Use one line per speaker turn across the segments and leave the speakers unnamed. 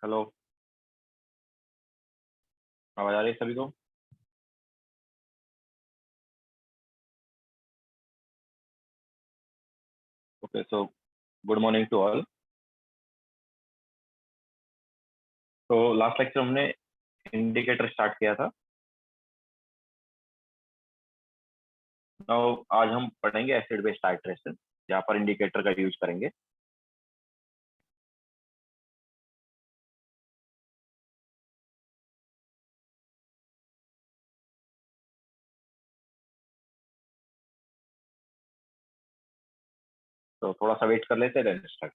Hello. आवाज आ रही है सभी को? Okay, so good morning to all. तो लास्ट लेक्चर हमने इंडिकेटर स्टार्ट किया था। नाउ आज हम पढ़ेंगे एसिड बेस टाइट्रेशन, जहाँ पर इंडिकेटर का यूज करेंगे। तो थोड़ा सा वेट कर लेते हैं, देन स्टार्ट।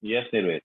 यस निर्वेद।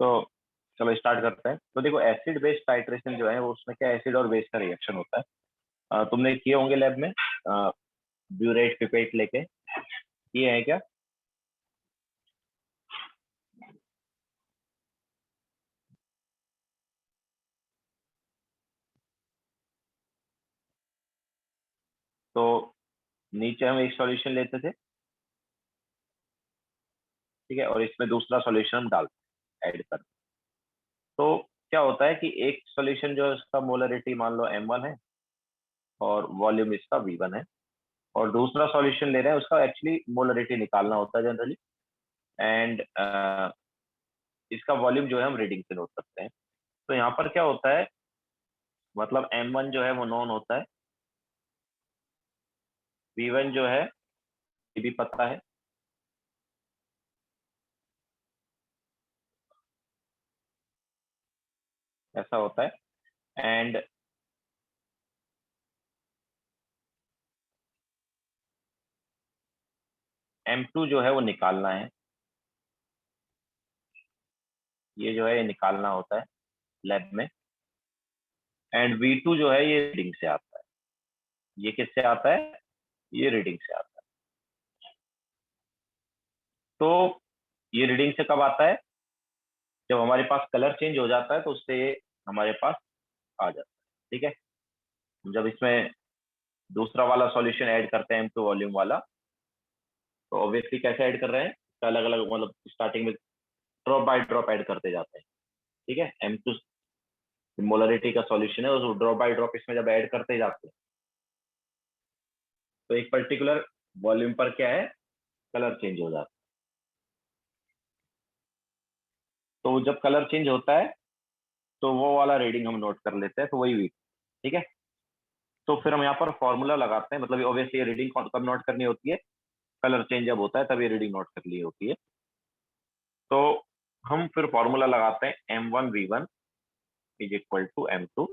तो चलो स्टार्ट करते हैं। तो देखो, एसिड बेस टाइट्रेशन जो है वो, उसमें क्या एसिड और बेस का रिएक्शन होता है। तुमने किए होंगे लैब में, ब्यूरेट पिपेट लेके किए हैं क्या? तो नीचे हम एक सॉल्यूशन लेते थे, ठीक है, और इसमें दूसरा सॉल्यूशन हम डालते ऐड कर। तो क्या होता है कि एक सॉल्यूशन जो है उसका मोलरिटी मान लो m1 है और वॉल्यूम इसका v1 है, और दूसरा सॉल्यूशन ले रहे हैं उसका एक्चुअली मोलरिटी निकालना होता है जनरली, एंड इसका वॉल्यूम जो है हम रीडिंग से नोट करते हैं। तो यहाँ पर क्या होता है, मतलब m1 जो है वो नॉन होता है, v1 जो है ये भी पता है, ऐसा होता है, एंड m2 जो है वो निकालना है, ये जो है ये निकालना होता है लैब में, एंड v2 जो है ये रीडिंग से आता है। ये किससे आता है, ये रीडिंग से आता है। तो ये रीडिंग से कब आता है, जब हमारे पास कलर चेंज हो जाता है तो उससे ये हमारे पास आ जाता है, ठीक है। जब इसमें दूसरा वाला सॉल्यूशन ऐड करते हैं M2 वॉल्यूम वाला, तो ऑब्वियसली कैसे ऐड कर रहे हैं, अलग अलग मतलब स्टार्टिंग में ड्रॉप बाय ड्रॉप ऐड करते जाते हैं, ठीक है। M2 मोलरिटी का सॉल्यूशन है, उस ड्रॉप बाय ड्रॉप इसमें जब ऐड करते जाते हैं तो एक पर्टिकुलर वॉल्यूम पर क्या है, कलर चेंज हो जाता है। तो जब कलर चेंज होता है तो वो वाला रीडिंग हम नोट कर लेते हैं, तो वही वी, ठीक है। तो फिर हम यहाँ पर फॉर्मूला लगाते हैं, मतलब ऑब्वियसली ये रीडिंग कब नोट करनी होती है, कलर चेंज जब होता है तब ये रीडिंग नोट कर ली होती है। तो हम फिर फॉर्मूला लगाते हैं m1v1 is equal to m2,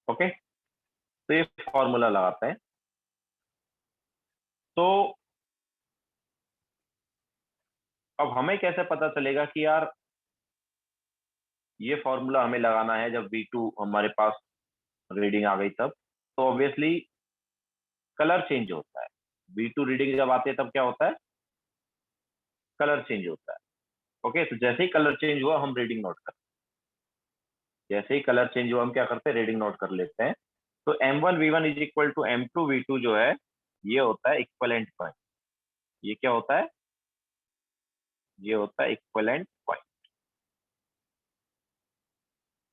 okay. तो ये फॉर्मूला लगाते हैं। तो अब हमें कैसे पता चलेगा कि यार ये फॉर्मूला हमें लगाना है जब v2 हमारे पास रीडिंग आ गई तब, तो ऑब्वियसली कलर चेंज होता है। v2 रीडिंग जब आती है तब क्या होता है, कलर चेंज होता है, ओके। तो जैसे ही कलर चेंज हुआ हम रीडिंग नोट करते हैं, जैसे ही कलर चेंज हुआ हम क्या करते हैं, रीडिंग नोट कर लेते हैं। तो m1v1 is equal to m2v2 जो है ये होता है इक्वलेंट पॉइंट। ये क्या होता है, ये होता है इक्वलेंट पॉइंट,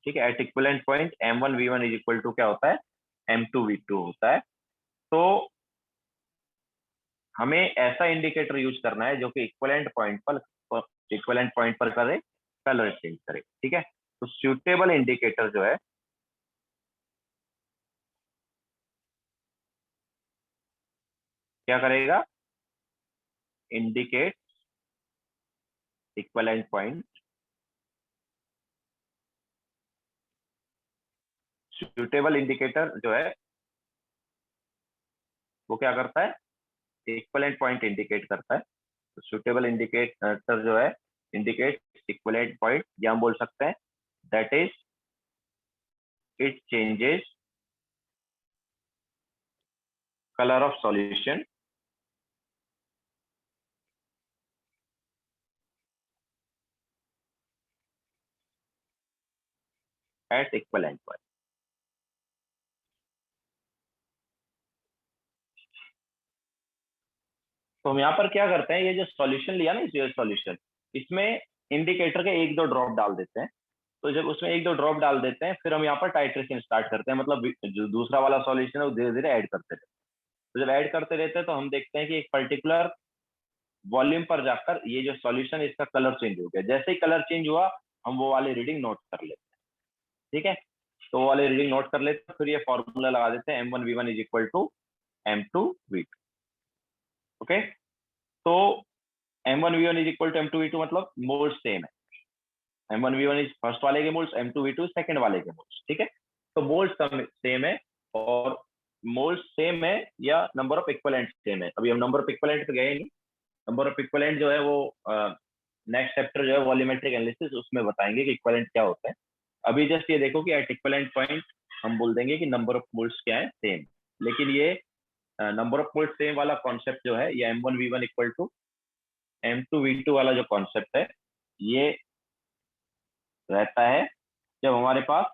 ठीक है। At equivalent point m1v1 is equal to क्या होता है, m2v2 होता है। तो हमें ऐसा इंडिकेटर यूज करना है जो कि इक्वलेंट पॉइंट पर करे, कलर चेंज करे, ठीक है। तो सूटेबल इंडिकेटर जो है क्या करेगा, indicate equivalent point. Suitable indicator जो है वो क्या करता है, इक्वलेंट पॉइंट इंडिकेट करता है। तो सूटेबल इंडिकेटर जो है इंडिकेट इक्वलेंट पॉइंट, या हम बोल सकते हैं that is it changes colour of solution at equivalent point. तो हम यहाँ पर क्या करते हैं, ये जो सॉल्यूशन लिया ना, इस सॉल्यूशन, इसमें इंडिकेटर के एक दो ड्रॉप डाल देते हैं। तो जब उसमें एक दो ड्रॉप डाल देते हैं फिर हम यहाँ पर टाइट्रेशन स्टार्ट करते हैं, मतलब जो दूसरा वाला सॉल्यूशन है वो धीरे धीरे ऐड करते रहते हैं। तो जब ऐड करते रहते हैं तो हम देखते हैं कि एक पर्टिकुलर वॉल्यूम पर जाकर ये जो सॉल्यूशन इसका कलर चेंज हो गया। जैसे ही कलर चेंज हुआ हम वो वाली रीडिंग नोट कर लेते हैं, ठीक है। तो वो वाली रीडिंग नोट कर लेते हैं, फिर ये फॉर्मूला लगा देते हैं m1v1 is equal to m2v2, okay. तो m1v1 is equal to m2v2 मतलब मोल्स सेम है। m1v1 इज फर्स्ट वाले के मोल्स, m2v2 सेकंड वाले के मोल्स, ठीक है। तो मोल्स सेम है, और मोल्स सेम है या नंबर ऑफ इक्वलेंट सेम है। अभी हम नंबर ऑफ इक्वलेंट पे गए नहीं, नंबर ऑफ इक्वलेंट जो है वो नेक्स्ट चैप्टर जो है वॉल्यूमेट्रिक एनालिसिस, उसमें बताएंगे कि इक्वलेंट क्या होता है। अभी जस्ट ये देखो कि एट इक्वलेंट पॉइंट हम बोल देंगे कि नंबर ऑफ मोल्स क्या है, सेम। लेकिन ये नंबर ऑफ मोल्स सेम वाला कॉन्सेप्ट जो है, ये m1v1 इक्वल टू m2v2 वाला जो कॉन्सेप्ट है, ये रहता है जब हमारे पास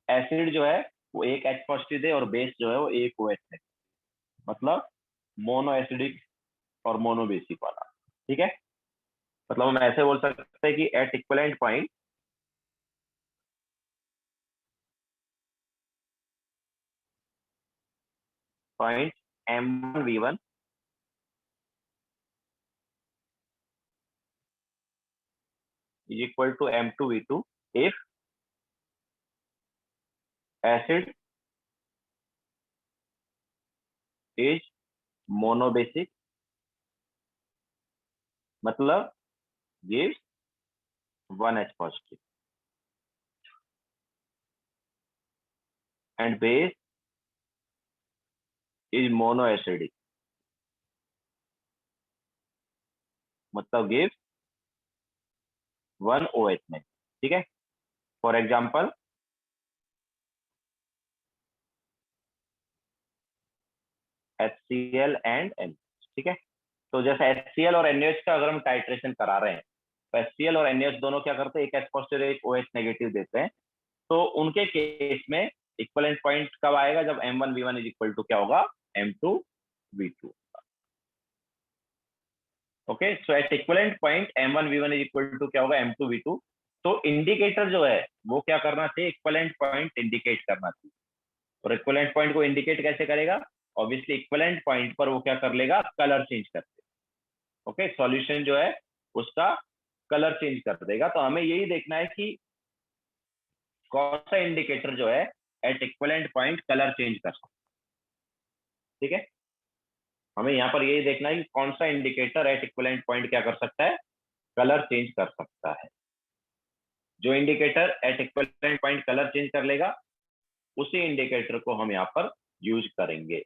एसिड जो है वो एक H पॉजिटिव दे और बेस जो है वो एक OH है, मतलब मोनो एसिडिक और मोनो बेसिक वाला। ठीक है, मतलब हम ऐसे बोल सकते हैं कि at equivalent point M1V1 is equal to M2V2 if acid is monobasic, मतलब gives 1H positive, and base is monoacidic, मतलब gives 1 OH नहीं। ठीक है, for example HCl and NH। ठीक है, तो जैसे HCl और NaOH का अगर हम टाइट्रेशन करा रहे हैं तो HCl और NaOH दोनों क्या करते हैं, एक H पॉजिटिव एक OH नेगेटिव देते हैं। तो उनके केस में इक्वलेंट पॉइंट कब आएगा, जब M1V1 इज इक्वल टू क्या होगा, M2V2। Okay, so at equivalent point M1V1 is equal to क्या होगा, M2V2। तो इंडिकेटर जो है वो क्या करना चाहिए, इक्वलेंट पॉइंट इंडिकेट करना चाहिए। और इक्वलेंट पॉइंट को इंडिकेट कैसे करेगा, ऑब्वियसली इक्वलेंट पॉइंट पर वो क्या कर लेगा, कलर चेंज करते। ओके, सॉल्यूशन जो है उसका कलर चेंज कर देगा। तो हमें यही देखना है कि कौन सा इंडिकेटर जो है at equivalent point colour change कर सकता है। ठीक है, हमें यहाँ पर यही देखना है कि कौन सा इंडिकेटर एट इक्वलेंट पॉइंट क्या कर सकता है, कलर चेंज कर सकता है। जो indicator at equivalent point colour change कर लेगा उसी इंडिकेटर को हम यहाँ पर यूज करेंगे।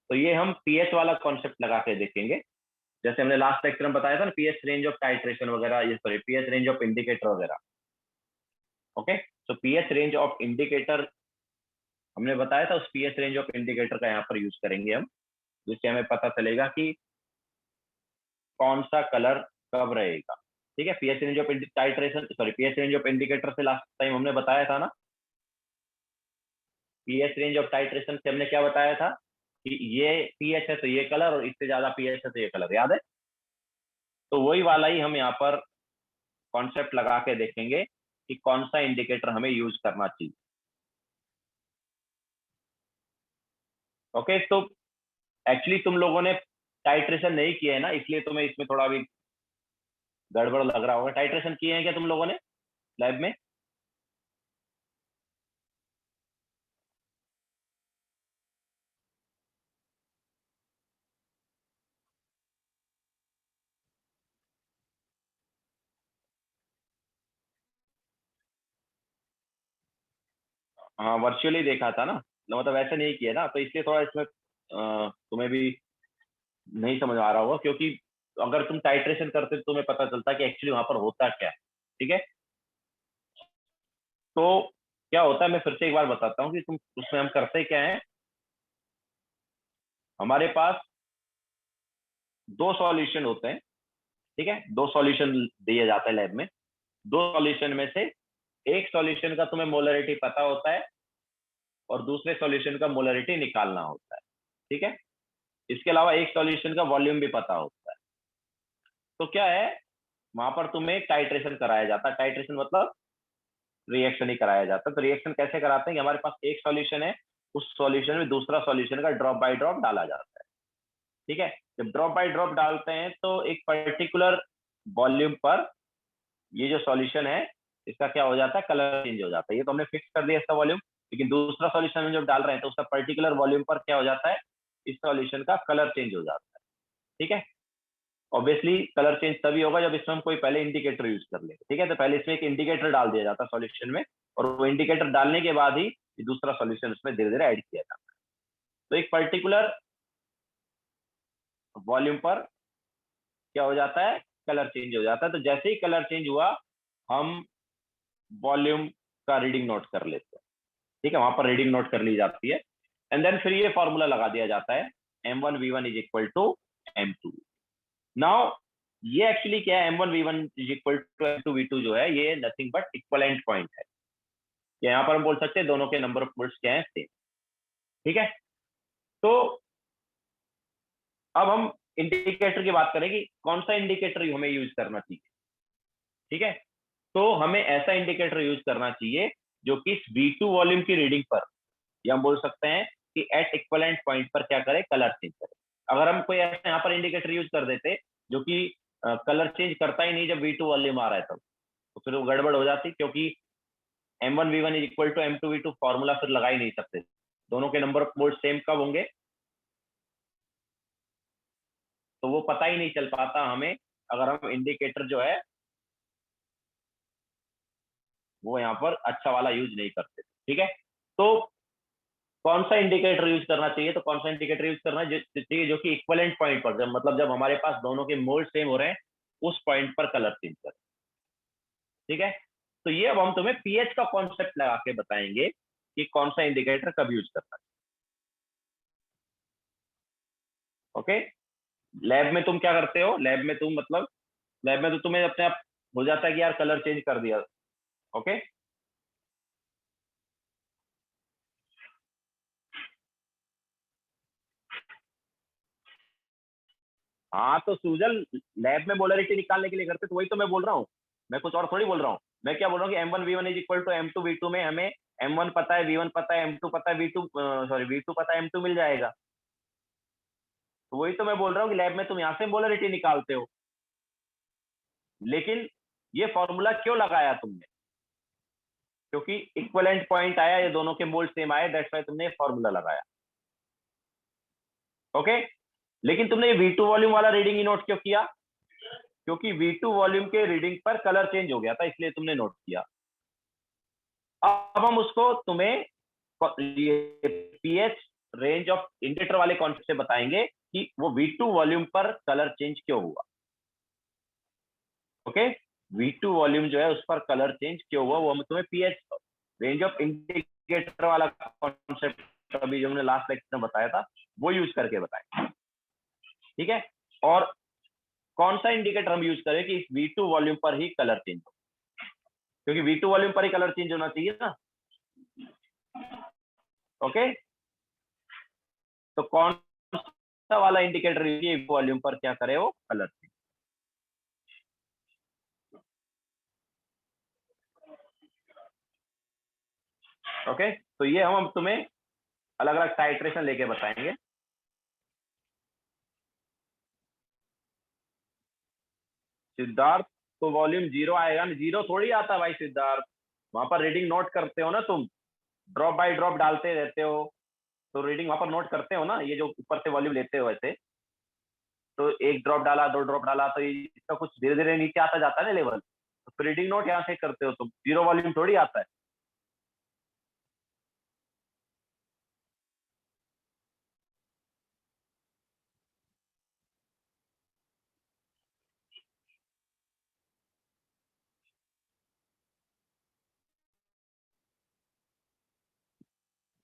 तो ये हम पीएच वाला कॉन्सेप्ट लगा के देखेंगे, जैसे हमने लास्ट लेक्चर में बताया था ना, पीएच रेंज ऑफ टाइट्रेशन वगैरह, ये sorry pH range of indicator वगैरह। ओके, तो पीएच रेंज ऑफ इंडिकेटर हमने बताया था, उस पीएच रेंज ऑफ इंडिकेटर का यहाँ पर यूज करेंगे हम, जिससे हमें पता चलेगा कि कौन सा कलर कब रहेगा। ठीक है, pH range of titration, sorry pH range of indicator से लास्ट टाइम हमने बताया था ना, पीएच रेंज ऑफ टाइट्रेशन से हमने क्या बताया था कि ये पीएच है तो ये कलर, और इससे ज्यादा पीएच है तो ये कलर, याद है। तो वही वाला ही हम यहाँ पर कॉन्सेप्ट लगा के देखेंगे कि कौन सा इंडिकेटर हमें यूज करना चाहिए। ओके, तो एक्चुअली तुम लोगों ने टाइट्रेशन नहीं किया है ना, इसलिए तुम्हें इसमें थोड़ा भी गड़बड़ लग रहा होगा। टाइट्रेशन किए हैं क्या तुम लोगों ने लैब में? हाँ, वर्चुअली देखा था ना, तो मतलब वैसे नहीं किया ना, तो इसलिए थोड़ा इसमें तुम्हें भी नहीं समझ आ रहा होगा, क्योंकि अगर तुम टाइट्रेशन करते तो तुम्हें पता चलता कि एक्चुअली वहां पर होता क्या है। ठीक है, तो क्या होता है, मैं फिर से एक बार बताता हूँ कि तुम उसमें हम करते क्या है। हमारे पास दो सॉल्यूशन होते हैं। ठीक है, दो सॉल्यूशन दिया जाता है लैब में। दो सॉल्यूशन में से एक सॉल्यूशन का तुम्हें मोलरिटी पता होता है और दूसरे सॉल्यूशन का मोलरिटी निकालना होता है। ठीक है, इसके अलावा एक सॉल्यूशन का वॉल्यूम भी पता होता है। तो क्या है, वहां पर तुम्हें टाइट्रेशन कराया जाता है। टाइट्रेशन मतलब रिएक्शन ही कराया जाता है। तो रिएक्शन कैसे कराते हैं कि हमारे पास एक सॉल्यूशन है, उस सॉल्यूशन में दूसरा सॉल्यूशन का ड्रॉप बाय ड्रॉप डाला जाता है। ठीक है, जब ड्रॉप बाय ड्रॉप डालते हैं तो एक पर्टिकुलर वॉल्यूम पर ये जो सॉल्यूशन है इसका क्या हो जाता है, कलर चेंज हो जाता है। ये तो हमने फिक्स कर दिया इसका वॉल्यूम, लेकिन दूसरा सॉल्यूशन में जब डाल रहे हैं तो उसका पर्टिकुलर वॉल्यूम पर क्या हो जाता है, इस सॉल्यूशन का कलर चेंज हो जाता है। ठीक है, ऑब्वियसली कलर चेंज तभी होगा जब इसमें हम कोई पहले इंडिकेटर यूज कर लेंगे। ठीक है, तो पहले इसमें एक इंडिकेटर डाल दिया जाता है सॉल्यूशन में, और वो इंडिकेटर डालने के बाद ही दूसरा सॉल्यूशन उसमें धीरे धीरे ऐड किया जाता है। तो एक पर्टिकुलर वॉल्यूम पर क्या हो जाता है, कलर चेंज हो जाता है। तो जैसे ही कलर चेंज हुआ हम वॉल्यूम का रीडिंग नोट कर लेते हैं। ठीक है, वहां पर रीडिंग नोट कर ली जाती है, एंड देन फिर ये फॉर्मूला लगा दिया जाता है, M1V1 is equal to M2। Now ये एक्चुअली क्या है, M1V1 is equal to M2V2 जो है ये नथिंग बट इक्वलेंट पॉइंट है। या यहाँ पर हम बोल सकते हैं दोनों के नंबर ऑफ मोल्स क्या है, सेम। ठीक है, तो अब हम इंडिकेटर की बात करें कि कौन सा इंडिकेटर हमें यूज करना चाहिए। ठीक है, तो हमें ऐसा इंडिकेटर यूज करना चाहिए जो कि V2 वॉल्यूम की रीडिंग पर, या हम बोल सकते हैं कि एट इक्वलेंट पॉइंट पर क्या करे, कलर चेंज करे। अगर हम कोई ऐसा यहाँ पर इंडिकेटर यूज कर देते जो कि कलर चेंज करता ही नहीं जब V2 वॉल्यूम आ रहा है तब, तो फिर वो गड़बड़ हो जाती, क्योंकि M1V1 is equal to M2V2 formula फिर लगा ही नहीं सकते। दोनों के नंबर ऑफ मोल्स सेम कब होंगे, तो वो पता ही नहीं चल पाता हमें अगर हम इंडिकेटर जो है वो यहाँ पर अच्छा वाला यूज नहीं करते। ठीक है, तो कौन सा इंडिकेटर यूज करना चाहिए, तो कौन सा इंडिकेटर यूज करना चाहिए जो कि इक्वलेंट पॉइंट पर, जब मतलब जब हमारे पास दोनों के मोल्ड सेम हो रहे हैं उस पॉइंट पर कलर चेंज कर। ठीक है, तो ये अब हम तुम्हें पीएच का कॉन्सेप्ट लगा के बताएंगे कि कौन सा इंडिकेटर कब यूज करना है। ओके, लैब में तुम क्या करते हो, लैब में तुम मतलब लैब में तो तुम्हें अपने आप हो जाता है कि यार कलर चेंज कर दिया। ओके, हाँ तो सूजल लैब में पोलैरिटी निकालने के लिए करते, तो वही तो मैं बोल रहा हूँ, मैं कुछ और थोड़ी बोल रहा हूँ। मैं क्या बोल रहा हूँ कि M1V1 is equal to M2V2 में हमें M1 पता है, V1 पता है, M2 पता है, V2 सॉरी V2 पता है, M2 मिल जाएगा। तो वही तो मैं बोल रहा हूँ कि लैब में तुम यहाँ से पोलैरिटी निकालते हो, लेकिन ये फॉर्मूला क्यों लगाया तुमने, क्योंकि इक्वलेंट पॉइंट आया, ये दोनों के मोल्ड सेम आए, दैट्स व्हाई तुमने फॉर्मूला लगाया। ओके, लेकिन तुमने ये V2 वॉल्यूम वाला रीडिंग ही नोट क्यों किया, क्योंकि V2 वॉल्यूम के रीडिंग पर कलर चेंज हो गया था, इसलिए तुमने नोट किया। अब हम उसको तुम्हें पीएच रेंज ऑफ इंडिकेटर वाले कॉन्सेप्ट से बताएंगे कि वो V2 वॉल्यूम पर कलर चेंज क्यों हुआ। ओके, V2 वॉल्यूम जो है उस पर कलर चेंज क्यों हुआ, वो हम तुम्हें पीएच रेंज ऑफ इंडिकेटर वाला कॉन्सेप्ट अभी जो हमने लास्ट लेक्चर में बताया था वो यूज करके बताए। ठीक है, और कौन सा इंडिकेटर हम यूज करें कि इस V2 वॉल्यूम पर ही कलर चेंज हो, क्योंकि V2 वॉल्यूम पर ही कलर चेंज होना चाहिए ना। ओके, तो कौन सा वाला इंडिकेटर वॉल्यूम पर क्या करे, वो कलर चेंज। ओके, तो ये हम तुम्हें अलग अलग टाइट्रेशन लेके बताएंगे। सिद्धार्थ, तो वॉल्यूम 0 आएगा ना, 0 थोड़ी आता भाई सिद्धार्थ, वहां पर रीडिंग नोट करते हो ना तुम, ड्रॉप बाय ड्रॉप डालते रहते हो, तो रीडिंग वहां पर नोट करते हो ना, ये जो ऊपर से वॉल्यूम लेते हो ऐसे, तो एक ड्रॉप डाला, दो ड्रॉप डाला, तो इसका कुछ धीरे धीरे नीचे आता जाता है ना लेवल, तो रीडिंग नोट यहाँ से करते हो तुम, 0 वॉल्यूम थोड़ी आता है।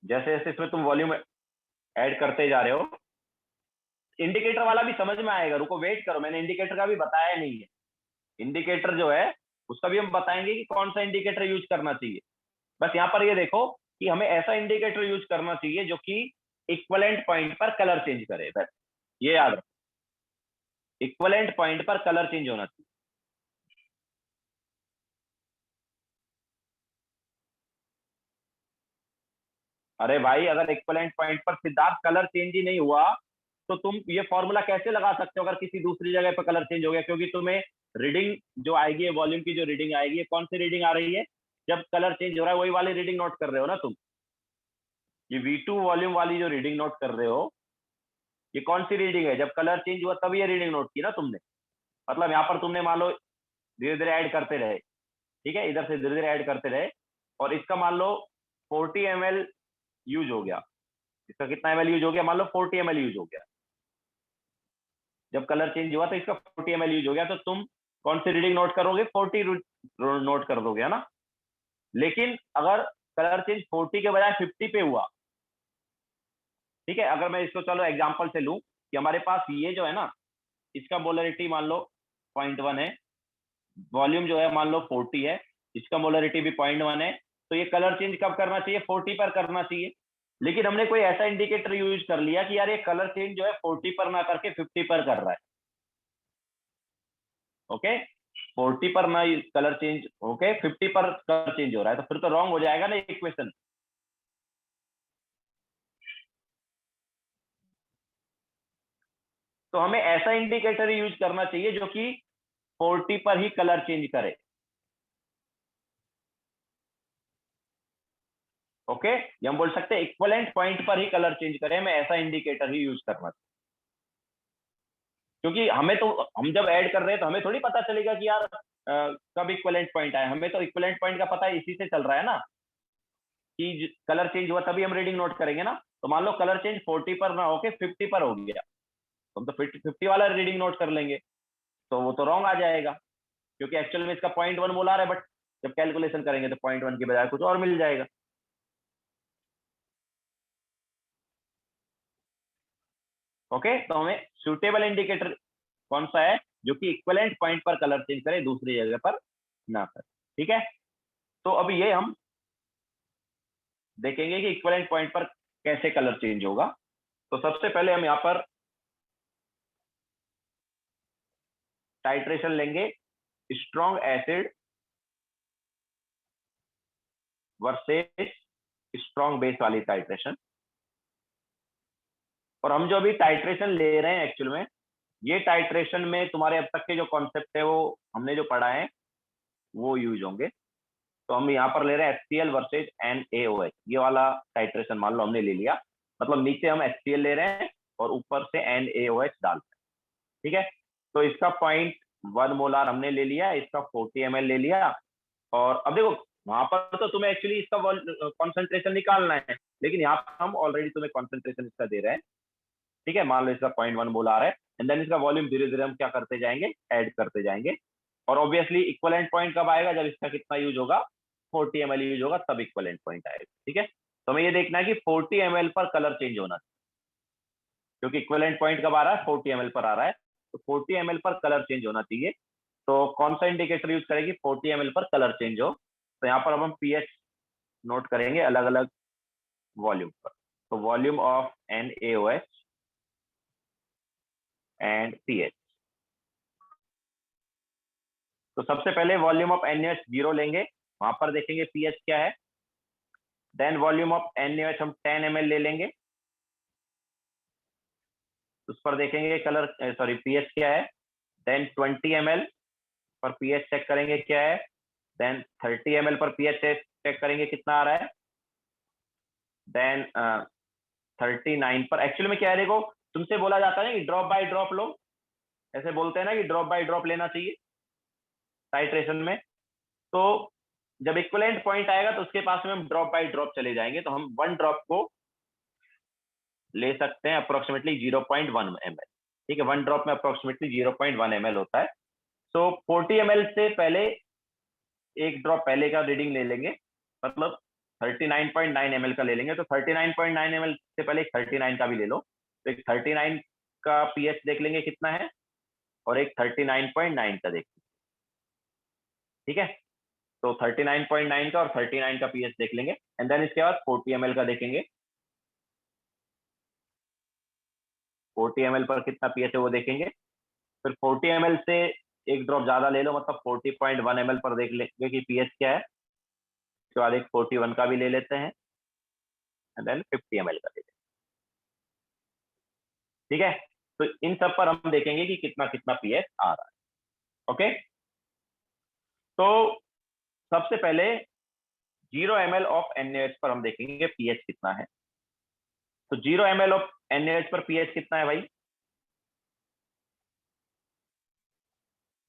जैसे जैसे इसमें तुम वॉल्यूम ऐड करते जा रहे हो, इंडिकेटर वाला भी समझ में आएगा, रुको वेट करो, मैंने इंडिकेटर का भी बताया नहीं है। इंडिकेटर जो है उसका भी हम बताएंगे कि कौन सा इंडिकेटर यूज करना चाहिए। बस यहाँ पर ये देखो कि हमें ऐसा इंडिकेटर यूज करना चाहिए जो कि इक्वलेंट पॉइंट पर कलर चेंज करे, बस ये याद रखो, इक्वलेंट पॉइंट पर कलर चेंज होना चाहिए। अरे भाई, अगर इक्वलेंट पॉइंट पर सिद्धार्थ कलर चेंज ही नहीं हुआ तो तुम ये फॉर्मूला कैसे लगा सकते हो अगर किसी दूसरी जगह पर कलर चेंज हो गया, क्योंकि तुम्हें रीडिंग जो आएगी, वॉल्यूम की जो रीडिंग आएगी, कौन सी रीडिंग आ रही है, जब कलर चेंज हो रहा है वही वाली रीडिंग नोट कर रहे हो ना तुम। ये V2 वॉल्यूम वाली जो रीडिंग नोट कर रहे हो, ये कौन सी रीडिंग है, जब कलर चेंज हुआ तब ये रीडिंग नोट की ना तुमने। मतलब यहाँ पर तुमने मान लो धीरे धीरे ऐड करते रहे, ठीक है, इधर से धीरे धीरे ऐड करते रहे, और इसका मान लो 40 ml यूज हो गया, इसका कितना ml यूज हो गया, मान लो 40 ml यूज हो गया, जब कलर चेंज हुआ तो इसका 40 ml यूज हो गया, तो तुम कौन सी रीडिंग नोट करोगे, 40 नोट कर दोगे, है ना। लेकिन अगर कलर चेंज 40 के बजाय 50 पे हुआ, ठीक है, अगर मैं इसको चलो एग्जांपल से लूं कि हमारे पास ये जो है ना, इसका मोलरिटी मान लो 0.1 है, वॉल्यूम जो है मान लो 40 है, इसका मोलरिटी भी 0.1 है, तो ये कलर चेंज कब करना चाहिए, 40 पर करना चाहिए। लेकिन हमने कोई ऐसा इंडिकेटर यूज कर लिया कि यार ये कलर चेंज जो है 40 पर ना करके 50 पर कर रहा है। ओके, 40 पर ना कलर चेंज ओके 50 पर कलर चेंज हो रहा है, तो फिर तो रॉन्ग हो जाएगा ना इक्वेशन। तो हमें ऐसा इंडिकेटर यूज करना चाहिए जो कि 40 पर ही कलर चेंज करे। ओके, ये हम बोल सकते हैं इक्वलेंट पॉइंट पर ही कलर चेंज करे, हमें ऐसा इंडिकेटर ही यूज करना चाहिए। क्योंकि हमें तो, हम जब ऐड कर रहे हैं तो हमें थोड़ी पता चलेगा कि यार कब इक्वलेंट पॉइंट आए, हमें तो इक्वलेंट पॉइंट का पता है इसी से चल रहा है ना, कि कलर चेंज हुआ तभी हम रीडिंग नोट करेंगे ना। तो मान लो कलर चेंज 40 पर ना होके 50 पर हो गया, तो हम तो 50 वाला रीडिंग नोट कर लेंगे, तो वो तो रॉन्ग आ जाएगा, क्योंकि एक्चुअल में इसका 0.1 मोलार है, बट जब कैलकुलेशन करेंगे तो 0.1 की बजाय कुछ और मिल जाएगा। ओके, तो हमें सुटेबल इंडिकेटर कौन सा है, जो कि इक्वलेंट पॉइंट पर कलर चेंज करे, दूसरी जगह पर ना करे। ठीक है, तो अब ये हम देखेंगे कि इक्वलेंट पॉइंट पर कैसे कलर चेंज होगा। तो सबसे पहले हम यहाँ पर टाइट्रेशन लेंगे, strong acid versus strong base वाली टाइट्रेशन। और हम जो अभी टाइट्रेशन ले रहे हैं एक्चुअल में, ये टाइट्रेशन में तुम्हारे अब तक के जो कॉन्सेप्ट है वो हमने जो पढ़ा है वो यूज होंगे। तो हम यहाँ पर ले रहे हैं HCl वर्सेज NaOH, ये वाला टाइट्रेशन मान लो हमने ले लिया, मतलब नीचे हम HCl ले रहे हैं और ऊपर से NaOH डाल रहे हैं। ठीक है, तो इसका 0.1 मोलार हमने ले लिया, इसका 40 ml ले लिया। और अब देखो, वहां पर तो तुम्हें एक्चुअली इसका कॉन्सेंट्रेशन निकालना है, लेकिन यहाँ पर हम ऑलरेडी तुम्हें कॉन्सेंट्रेशन इसका दे रहे हैं। ठीक है, मान लो इसका 0.1 मोलार है, एंड देन इसका वॉल्यूम धीरे धीरे हम क्या करते जाएंगे, ऐड करते जाएंगे। और ऑब्वियसली इक्वलेंट पॉइंट कब आएगा, जब इसका कितना यूज होगा, 40 ml यूज होगा, तब इक्वलेंट पॉइंट आएगा। ठीक है, तो हमें ये देखना है कि 40 ml पर कलर चेंज होना चाहिए, क्योंकि इक्वलेंट पॉइंट कब आ रहा है, 40 ml पर आ रहा है, तो 40 ml पर कलर चेंज होना चाहिए। तो कौन सा इंडिकेटर यूज करेगी 40 ml पर कलर चेंज हो, तो यहाँ पर अब हम पीएच नोट करेंगे अलग अलग वॉल्यूम पर। तो volume of NaOH and pH. तो सबसे पहले वॉल्यूम ऑफ NaOH 0 लेंगे, वहां पर देखेंगे पीएच क्या है। देन वॉल्यूम ऑफ NaOH हम 10 ml ले लेंगे, उस पर देखेंगे कलर सॉरी पीएच क्या है। देन 20 ml पर पीएच चेक करेंगे क्या है। देन 30 ml पर पीएच चेक करेंगे कितना आ रहा है। देन 39 पर एक्चुअली में क्या है, देखो तुमसे बोला जाता है ना कि ड्रॉप बाय ड्रॉप लो, ऐसे बोलते हैं ना कि ड्रॉप बाय ड्रॉप लेना चाहिए टाइट्रेशन में। तो जब इक्विवेलेंट पॉइंट आएगा तो उसके पास में हम ड्रॉप बाय ड्रॉप चले जाएंगे, तो हम 1 ड्रॉप को ले सकते हैं अप्रोक्सीमेटली 0.1 ml। ठीक है, 1 ड्रॉप में अप्रोक्सीमेटली 0.1 ml होता है। तो 40 ml से पहले एक ड्रॉप पहले का रीडिंग ले लेंगे, मतलब 39.9 ml का ले लेंगे। तो 39.9 ml से पहले एक 39 का भी ले लो, तो एक 39 का पीएच देख लेंगे कितना है, और एक 39.9 का देख। ठीक है, तो 39.9 का और 39 का पीएच देख लेंगे, एंड देन इसके बाद 40 ml का देखेंगे, 40 ml पर कितना पीएच है वो देखेंगे। फिर 40 ml से एक ड्रॉप ज्यादा ले लो, मतलब 40.1 ml पर देख लेंगे कि पीएच क्या है। उसके बाद एक 41 का भी ले लेते हैं, एंड देन 50 ml का ले लेते हैं। ठीक है, तो इन सब पर हम देखेंगे कि कितना कितना पीएच आ रहा है। ओके, तो सबसे पहले 0 ml ऑफ NaOH पर हम देखेंगे पीएच कितना है। तो 0 ml ऑफ NaOH पर पीएच कितना है भाई,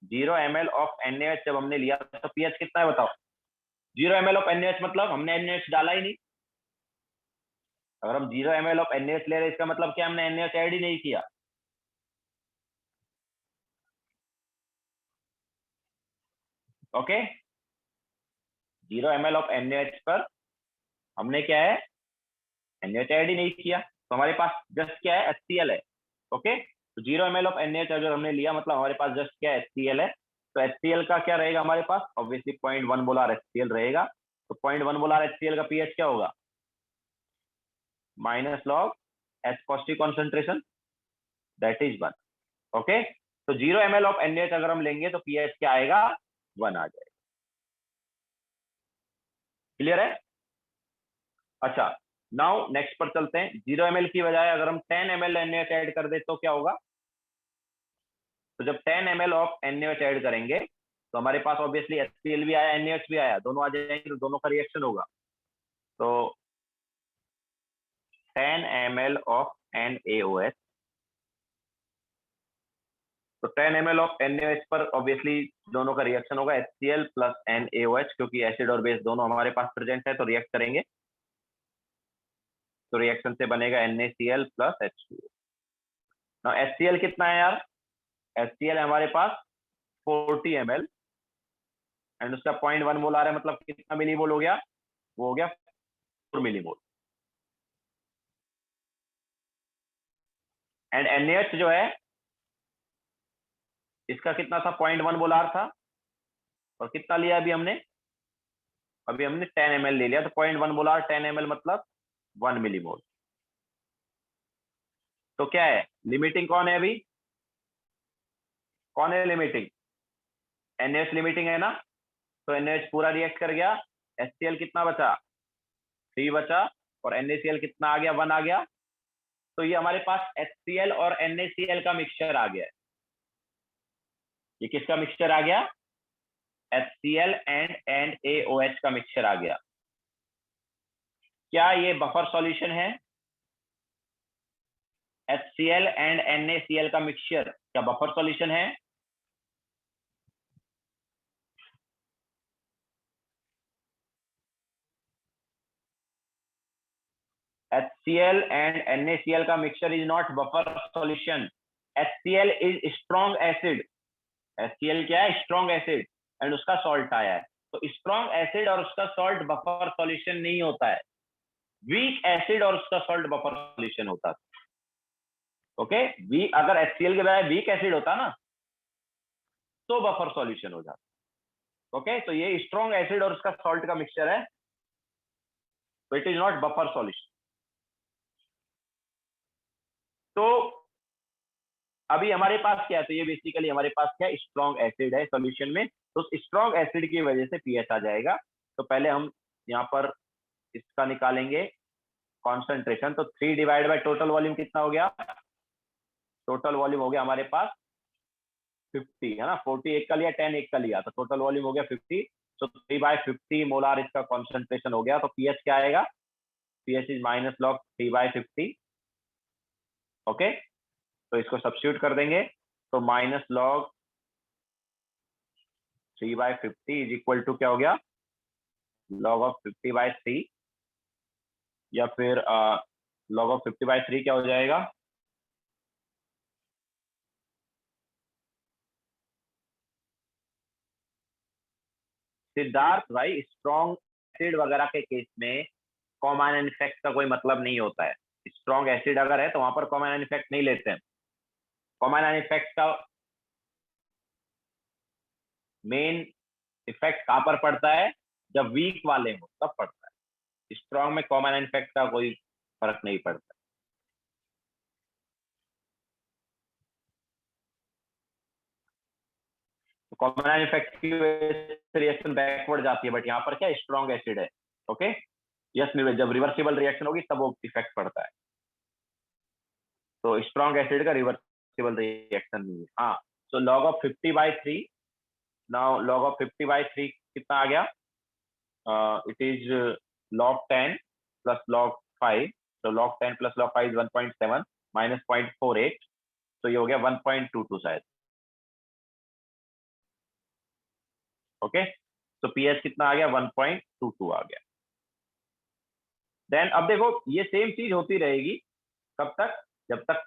0 ml ऑफ NaOH जब हमने लिया तो पीएच कितना है बताओ। 0 ml ऑफ NaOH मतलब हमने NaOH डाला ही नहीं। अगर हम 0 ml ऑफ NaOH ले रहे हैं, इसका मतलब क्या, हमने NaOH ऐड ही नहीं किया। ओके, 0 ml ऑफ NaOH पर हमने क्या है, NaOH ऐड ही नहीं किया, तो हमारे पास जस्ट क्या है, HCl है। ओके, तो 0 ml ऑफ NaOH अगर हमने लिया, मतलब हमारे पास जस्ट क्या है, HCl है। तो HCl का क्या रहेगा हमारे पास, ऑब्वियसली 0.1 मोलार HCl रहेगा। तो 0.1 मोलार HCl का पीएच क्या होगा? Minus log H positive concentration that is 1। Okay, तो 0 ml ऑफ NaOH अगर हम लेंगे तो पीएच क्या आएगा? 1 आ जाएगा। क्लियर है? अच्छा, नाउ नेक्स्ट पर चलते हैं। 0 ml की बजाय अगर हम 10 ml NaOH ऐड कर दे तो क्या होगा? तो जब 10 ml ऑफ NaOH ऐड करेंगे तो हमारे पास ऑब्वियसली HCl भी आया, NaOH भी आया, दोनों आ जाएंगे तो दोनों का रिएक्शन होगा। तो 10 ml ऑफ NaOH, तो 10 ml ऑफ NaOH पर ऑब्वियसली दोनों का रिएक्शन होगा, HCl प्लस NaOH, क्योंकि एसिड और बेस दोनों हमारे पास प्रेजेंट है तो रिएक्ट करेंगे। तो रिएक्शन से बनेगा NaCl plus H2O। Now HCl कितना है यार? HCl हमारे पास 40 ml एंड उसका 0.1 मोल आ रहा है, मतलब कितना मिलीमोल हो गया? वो हो गया 4 मिलीमोल। एंड NaH जो है इसका कितना था? 0.1 मोलार था। और कितना लिया अभी हमने? अभी हमने 10 ml ले लिया, तो 0.1 मोलार 10 ml मतलब 1 मिलीमोल। तो क्या है लिमिटिंग? कौन है अभी? कौन है लिमिटिंग? NaH लिमिटिंग है ना। तो NaH पूरा रिएक्ट कर गया, HCl कितना बचा? 3 बचा, और NaCl कितना आ गया? 1 आ गया। तो ये हमारे पास HCl और NaCl का मिक्सचर आ गया है। ये किसका मिक्सचर आ गया? HCl एंड NaOH का मिक्सचर आ गया। क्या ये बफर सॉल्यूशन है? HCl एंड NaCl का मिक्सचर क्या बफर सॉल्यूशन है? HCl and NaCl का mixture is not buffer solution. HCl is strong acid. HCl क्या है? स्ट्रॉन्ग एसिड, एंड उसका सॉल्ट आया है। तो स्ट्रॉन्ग एसिड और उसका सॉल्ट बफर सॉल्यूशन नहीं होता है, वीक एसिड और उसका सॉल्ट बफर सॉल्यूशन होता है। ओके, वीक अगर HCl के बजाय वीक एसिड होता ना तो बफर सॉल्यूशन हो जाता। ओके, तो ये स्ट्रॉन्ग एसिड और उसका सॉल्ट का मिक्सचर है, तो it is not buffer solution. तो अभी हमारे पास क्या है? तो ये बेसिकली हमारे पास क्या? स्ट्रॉन्ग एसिड है सॉल्यूशन में, तो स्ट्रॉन्ग एसिड की वजह से पीएच आ जाएगा। तो पहले हम यहाँ पर इसका निकालेंगे कॉन्सेंट्रेशन। तो 3 डिवाइड बाय टोटल वॉल्यूम कितना हो गया? टोटल वॉल्यूम हो गया हमारे पास 50, है ना। 40 एक का लिया, 10 एक का लिया, तो टोटल वॉल्यूम हो गया 50। तो 3/50 मोलार इसका कॉन्सेंट्रेशन हो गया। तो पीएच क्या आएगा? PH is minus log 3/50। Okay, तो इसको सब्स्टिट्यूट कर देंगे, तो minus log 3/50 is equal to क्या हो गया? लॉग ऑफ 50/3, या फिर लॉग ऑफ 50/3 क्या हो जाएगा? सिद्धार्थ भाई, स्ट्रॉन्ग एसिड वगैरह के केस में कॉमन एंड इफेक्ट का कोई मतलब नहीं होता है। स्ट्रॉन्ग एसिड अगर है तो वहां पर कॉमन एंड इफेक्ट नहीं लेते हैं। कॉमन एंड इफेक्ट का मेन इफेक्ट कहां पर पड़ता है? जब वीक वाले हो तब पड़ता है। स्ट्रॉन्ग में कॉमन एंड इफेक्ट का कोई फर्क नहीं पड़ता। तो कॉमन एंड इफेक्ट की वजह से रिएक्शन बैकवर्ड जाती है, बट यहाँ पर क्या स्ट्रॉन्ग एसिड है। ओके, यस नीरज, जब रिवर्सिबल रिएक्शन होगी तब वो इफेक्ट पड़ता है। तो स्ट्रॉन्ग एसिड का रिवर्सिबल रिएक्शन नहीं है। हाँ, तो log of 50/3, now log of 50/3 कितना आ गया? It is log 10 plus log 5। तो log 10 plus log 5 is 1.7 minus 0.48, तो ये हो गया 1.22 शायद। ओके, तो पीएच कितना आ गया? 1.22 आ गया। देन अब देखो ये सेम चीज होती रहेगी कब तक? जब तक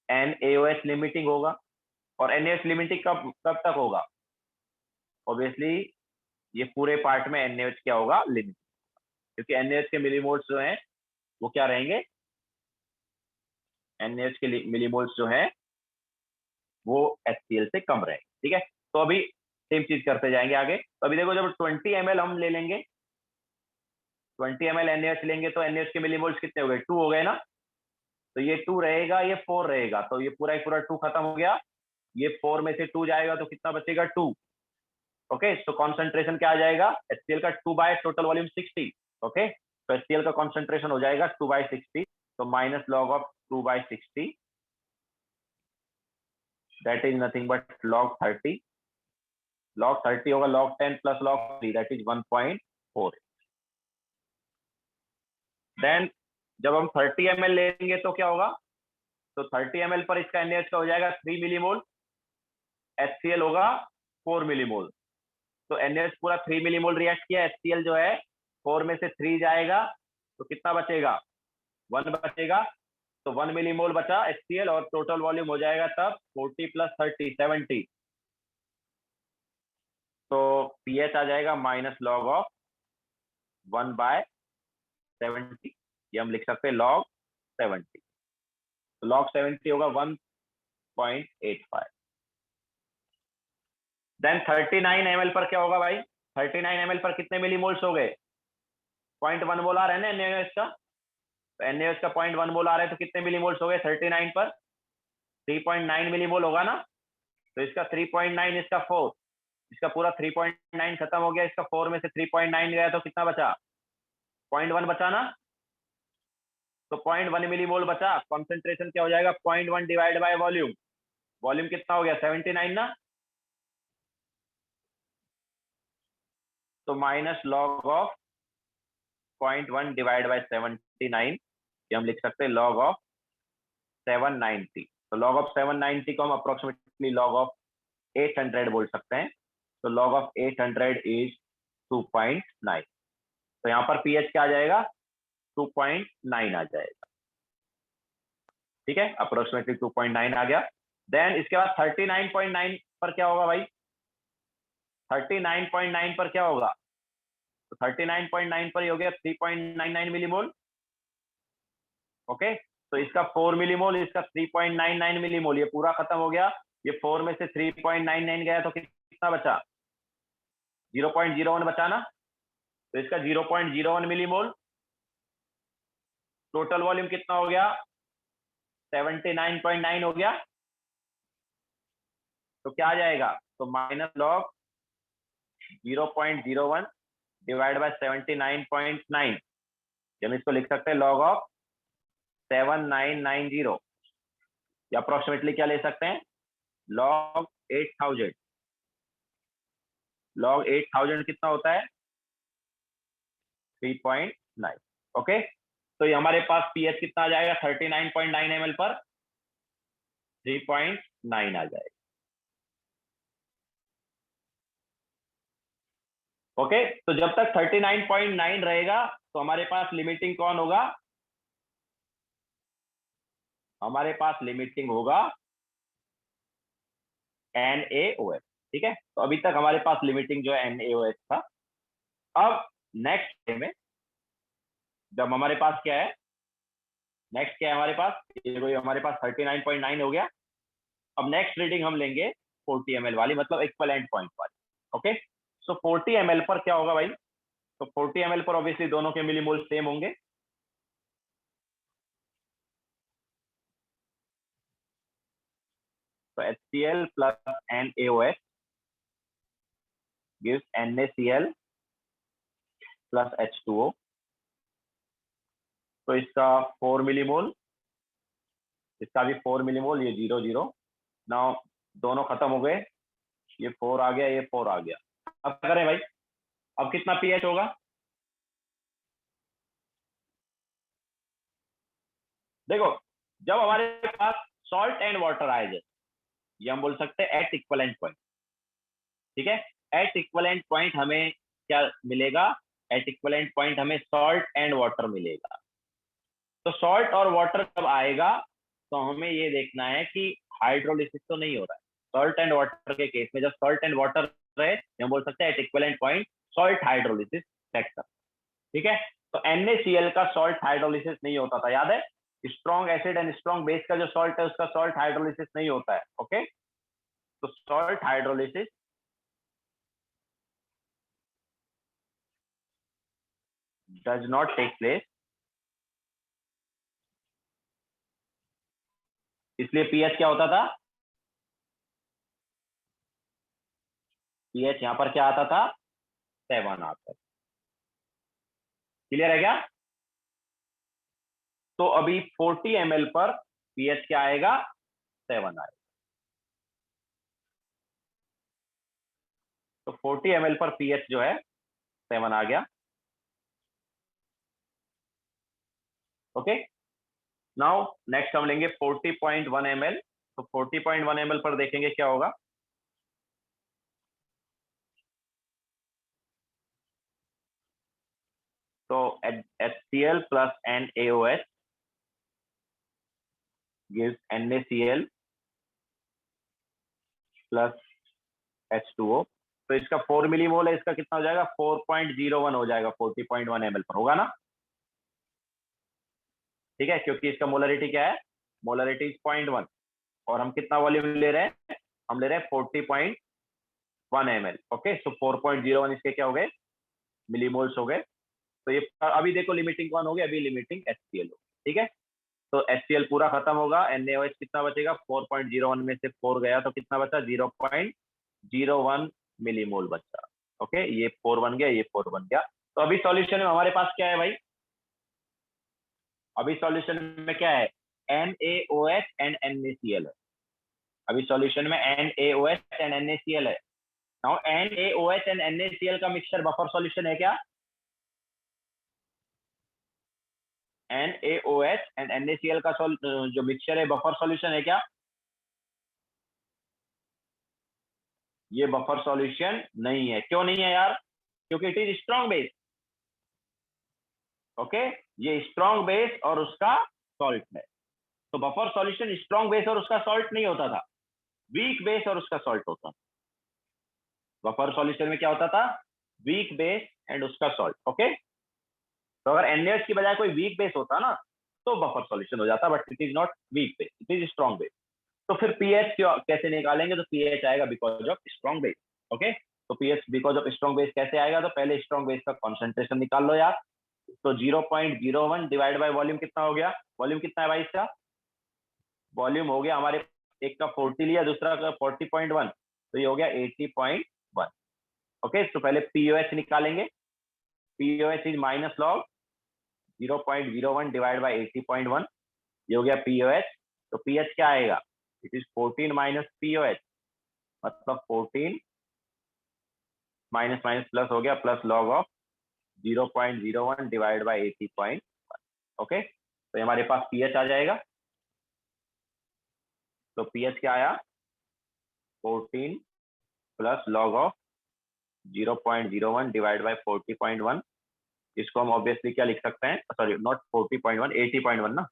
NaOH लिमिटिंग होगा। और NaOH लिमिटिंग कब कब तक होगा? ऑब्वियसली ये पूरे पार्ट में NaOH क्या होगा? लिमिट, क्योंकि NaOH के मिलीमोल्स जो हैं वो क्या रहेंगे? NaOH के मिलीमोल्स जो हैं वो HCl से कम रहेंगे। ठीक है, तो अभी सेम चीज करते जाएंगे आगे। तो अभी देखो जब 20 ml हम ले लेंगे 20 ml NaOH लेंगे तो NaOH के मिलीमोल्स कितने हो गए, 2 हो गए ना। तो ये 2 रहेगा, ये 4 रहेगा, तो ये पूरा ही पूरा 2 खत्म हो गया। ये 4 में से 2 जाएगा तो कितना बचेगा, 2। ओके, तो कॉन्सेंट्रेशन क्या आ जाएगा, HCl का 2 बाय टोटल वॉल्यूम 60। ओके, तो HCl का कॉन्सेंट्रेशन हो जाएगा 2 बाय 60, तो minus log of 2 by 60, that is nothing but log 30। Log 30 होगा log 10 plus log 3, that is 1.4। Then जब हम 30 ml लेंगे तो क्या होगा, तो 30 ml पर इसका NaOH का हो जाएगा 3 मिलीमोल, HCl होगा 4 मिलीमोल। तो NaOH पूरा 3 मिलीमोल रिएक्ट किया, HCl जो है 4 में से 3 जाएगा, तो कितना बचेगा, 1 बचेगा। तो 1 मिलीमोल बचा HCl और टोटल वॉल्यूम हो जाएगा तब 40 प्लस 30 70। तो pH आ जाएगा माइनस लॉग ऑफ 1 बाय 70, ये हम लिख सकते हैं लॉग 70। तो लॉग 70 होगा 1.85। देन 39 ml पर क्या होगा भाई, 39 ml पर कितने मिलीमोल्स हो गए, 0.1 मोल आ रहा है ना NaOH का, तो NaOH का 0.1 मोल आ रहा है, तो कितने मिलीमोल्स हो गए 39 पर, 3.9 मिलीमोल होगा ना। तो इसका 3.9, इसका 4, इसका पूरा 3.9 खत्म हो गया, इसका 4 में से 3.9 गया तो कितना बचा, 0.1 बचा ना। तो 0.1 मिलीमोल बचा, कॉन्सेंट्रेशन क्या हो जाएगा 0.1 डिवाइड बाय वॉल्यूम, वॉल्यूम कितना हो गया 79 ना। तो minus log of 0.1 divide by 79, ये हम लिख सकते हैं लॉग ऑफ 790। तो लॉग ऑफ 790 को हम अप्रोक्सीमेटली लॉग ऑफ 800 बोल सकते हैं। तो लॉग ऑफ 800 इज 2.9। तो यहाँ पर pH क्या आ जाएगा, 2.9 आ जाएगा। ठीक है, अप्रोक्सीमेटली 2.9 आ गया। देन इसके बाद 39.9 पर क्या होगा भाई, 39.9 पर क्या होगा, तो 39.9 पर ही हो गया 3.99 मिलीमोल। ओके, तो इसका 4 मिलीमोल, इसका 3.99 मिलीमोल, ये पूरा खत्म हो गया। ये 4 में से 3.99 गया तो कितना बचा, 0.01 बचा ना। तो इसका 0.01 मिलीमोल, टोटल वॉल्यूम कितना हो गया 79.9 हो गया। तो क्या आ जाएगा, तो माइनस लॉग 0.01 डिवाइड बाय 79.9, हम इसको लिख सकते हैं लॉग ऑफ 7990, या अप्रोक्सीमेटली क्या ले सकते हैं, लॉग 8000। लॉग 8000 कितना होता है, 3.9। ओके, तो ये हमारे पास pH कितना आ जाएगा 39.9 ml पर 3.9 आ जाएगा। ओके, तो जब तक 39.9 रहेगा तो हमारे पास लिमिटिंग कौन होगा, हमारे पास लिमिटिंग होगा NaOH। ठीक है, तो अभी तक हमारे पास लिमिटिंग जो है NaOH था। अब नेक्स्ट डे में जब हमारे पास क्या है, नेक्स्ट क्या है हमारे पास, ये हमारे पास 39.9 हो गया। अब नेक्स्ट रीडिंग हम लेंगे 40 ml वाली, मतलब इक्विवेलेंट पॉइंट वाली। ओके, सो 40 ml पर क्या होगा भाई, तो 40 ml पर ऑब्वियसली दोनों के मिलीमोल सेम होंगे। तो HCl plus NaOH gives NaCl plus H2O। तो इसका 4 मिलीमोल, इसका भी 4 मिलीमोल, ये 0 0 ना, दोनों खत्म हो गए, ये 4 आ गया, ये 4 आ गया। अब क्या करें भाई, अब कितना pH होगा, देखो जब हमारे पास सॉल्ट एंड वाटर आए जाए, ये हम बोल सकते हैं एट इक्वलेंट पॉइंट। ठीक है, एट इक्वलेंट पॉइंट हमें क्या मिलेगा, एट इक्वलेंट पॉइंट हमें सॉल्ट एंड वाटर मिलेगा। तो सॉल्ट और वाटर जब आएगा तो हमें ये देखना है कि हाइड्रोलिसिस तो नहीं हो रहा है। सॉल्ट एंड वाटर के केस में जब सॉल्ट एंड वाटर रहे, हम बोल सकते हैं at equivalent point salt hydrolysis set कर। ठीक है, तो NaCl का सॉल्ट हाइड्रोलिसिस नहीं होता था, याद है, strong acid and strong base का जो सॉल्ट है उसका सॉल्ट हाइड्रोलिसिस नहीं होता है। ओके, तो salt hydrolysis does not take place, इसलिए पीएच क्या होता था, पीएच यहां पर क्या आता था, 7 आता है। क्लियर है क्या? तो अभी 40 ml पर पीएच क्या आएगा, 7 आएगा। तो 40 ml पर पीएच जो है 7 आ गया। ओके, नाउ नेक्स्ट हम लेंगे 40.1 ml। तो 40.1 ml पर देखेंगे क्या होगा। तो HCl plus NaOH gives NaCl plus H2O। तो इसका 4 मिलीमोल है, इसका कितना हो जाएगा, 4.01 हो जाएगा 40.1 ml पर, होगा ना? ठीक है, क्योंकि इसका मोलरिटी क्या है, मोलरिटी 0.1, और हम कितना वॉल्यूम ले रहे हैं, हम ले रहे हैं 40.1 ml। ओके, सो 4.01 इसके क्या हो गए, मिलीमोल्स हो गए। तो ये अभी देखो लिमिटिंग कौन हो गया, अभी लिमिटिंग HCl हो, ठीक है। तो HCl पूरा खत्म होगा, NaOH कितना बचेगा, 4.01 में से 4 गया तो कितना बचा, 0.01 मिलीमोल बचा। ओके, ये 4 बन गया, ये 4 बन गया। तो अभी सॉल्यूशन में हमारे पास क्या है भाई, अभी सॉल्यूशन में क्या है, NaOH एंड NaCl है। अभी सॉल्यूशन में NaOH एंड NaCl है। नाउ NaOH एंड NaCl का मिक्सचर बफर सॉल्यूशन है क्या, NaOH एंड NaCl का जो मिक्सचर है बफर सॉल्यूशन है क्या, ये बफर सॉल्यूशन नहीं है। क्यों नहीं है यार, क्योंकि it is strong base. Okay, ये स्ट्रॉन्ग बेस और उसका सॉल्ट है। तो बफर सॉल्यूशन स्ट्रॉन्ग बेस और उसका सॉल्ट नहीं होता था, वीक बेस और उसका सॉल्ट होता था। बफर सॉल्यूशन में क्या होता था, वीक बेस एंड उसका सॉल्ट। ओके, तो अगर NaOH की बजाय कोई वीक बेस होता ना तो बफर सॉल्यूशन हो जाता, but it is not weak base, it is strong base. तो फिर पीएच कैसे निकालेंगे, तो पीएच आएगा because of strong base. Okay, तो pH because of strong base कैसे आएगा, तो पहले स्ट्रॉन्ग बेस का कॉन्सेंट्रेशन निकाल लो यार। तो 0.01 डिवाइड बाय वॉल्यूम कितना हो गया, वॉल्यूम कितना है भाई इसका, वॉल्यूम हो गया हमारे, एक का 40 लिया, दूसरा का 40.1, तो ये हो गया 80.1। ओके, तो पहले पीओएच निकालेंगे। POH is minus log 0.01 divide by 80.1, ये हो गया पीओएच। तो पीएच क्या आएगा, इट इज 14 माइनस पीओएच, मतलब 14 माइनस माइनस प्लस हो गया, plus log of 0.01 divide by 80.1। Okay, तो हमारे पास पीएच आ जाएगा। तो पीएच क्या आया, 14 plus log of 0.01 divide by 40.1। इसको हम ऑब्वियसली क्या लिख सकते हैं, सॉरी नॉट 40.1, 80.1 ना,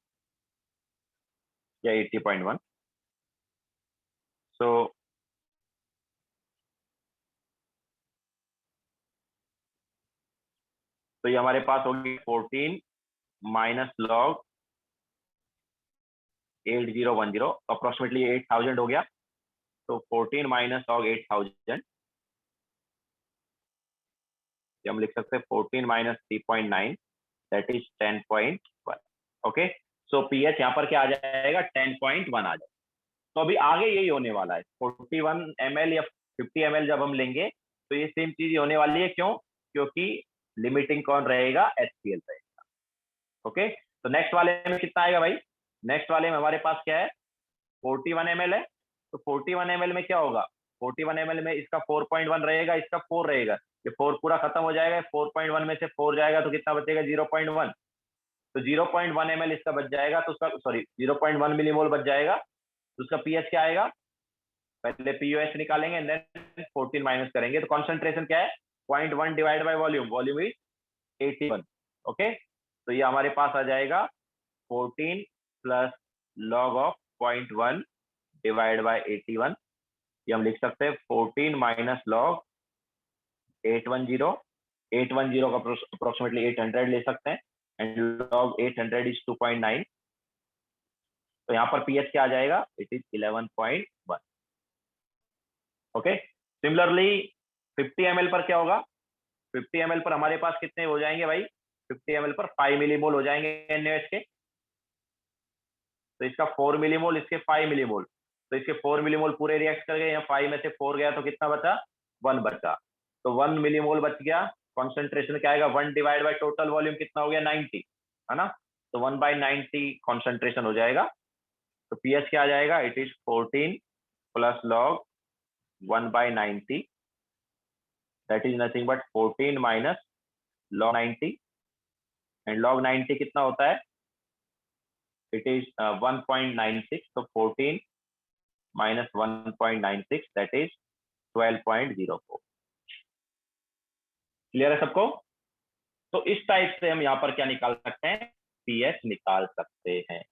या 80.1। सो तो ये हमारे पास होगी 14 माइनस लॉग 8010, अप्रोक्सीमेटली 8000 हो गया। तो 14 माइनस लॉग 8000, हम लिख सकते हैं 14 minus 3.9, that is 10.1। Okay, so pH यहाँ पर क्या आ जाएगा, 10.1 आ जाएगा। तो अभी आगे यही होने वाला है, 41 ml या 50 ml जब हम लेंगे तो ये सेम चीज होने वाली है। क्यों, क्योंकि लिमिटिंग कौन रहेगा, HCl रहेगा। ओके, तो नेक्स्ट वाले में कितना आएगा भाई, नेक्स्ट वाले में हमारे पास क्या है, 41 ml है। तो 41 ml में क्या होगा, 41 ml में इसका 4.1 रहेगा, इसका 4 रहेगा, ये 4 पूरा खत्म हो जाएगा, 4.1 में से 4 जाएगा तो कितना बचेगा, 0.1। तो 0.1 ml इसका बच जाएगा, तो उसका सॉरी 0.1 मिलीमोल बच जाएगा। तो उसका पीएच क्या आएगा, पहले पीओएच निकालेंगे एंड देन 14 माइनस करेंगे। तो कॉन्सेंट्रेशन क्या है, 0.1 divide by volume, volume is 81। Okay, तो ये हमारे पास आ जाएगा 14 plus log of 0.1 divide by 81। ये हम लिख सकते हैं 14 माइनस लॉग 810, 810 का अप्रोक्सीमेटली 800 ले सकते हैं, एंड लॉग 800 इज 2.9। तो यहाँ पर पीएच क्या आ जाएगा, it is 11.1। Okay, similarly 50 ml पर क्या होगा, 50 ml पर हमारे पास कितने हो जाएंगे भाई, 50 ml पर 5 मिलीमोल हो जाएंगे NaOH के। तो इसका 4 मिलीमोल, इसके 5 मिलीमोल, तो इसके 4 मिलीमोल पूरे रिएक्ट कर गए, यहाँ 5 में से 4 गया तो कितना बचा, 1 बचा। तो 1 मिलीमोल बच गया। कॉन्सेंट्रेशन क्या आएगा, 1 डिवाइड बाई टोटल वॉल्यूम कितना हो गया, 90, है ना। तो 1/90 कॉन्सेंट्रेशन हो जाएगा। तो पीएच क्या आ जाएगा, it is 14 plus log 1/90, that is nothing but 14 minus log 90, and log 90 कितना होता है, इट इज 1.96, तो 14 माइनस 1.96 दैट इज 12.04। क्लियर है सबको। तो इस टाइप से हम यहाँ पर क्या निकाल सकते हैं, पीएच निकाल सकते हैं।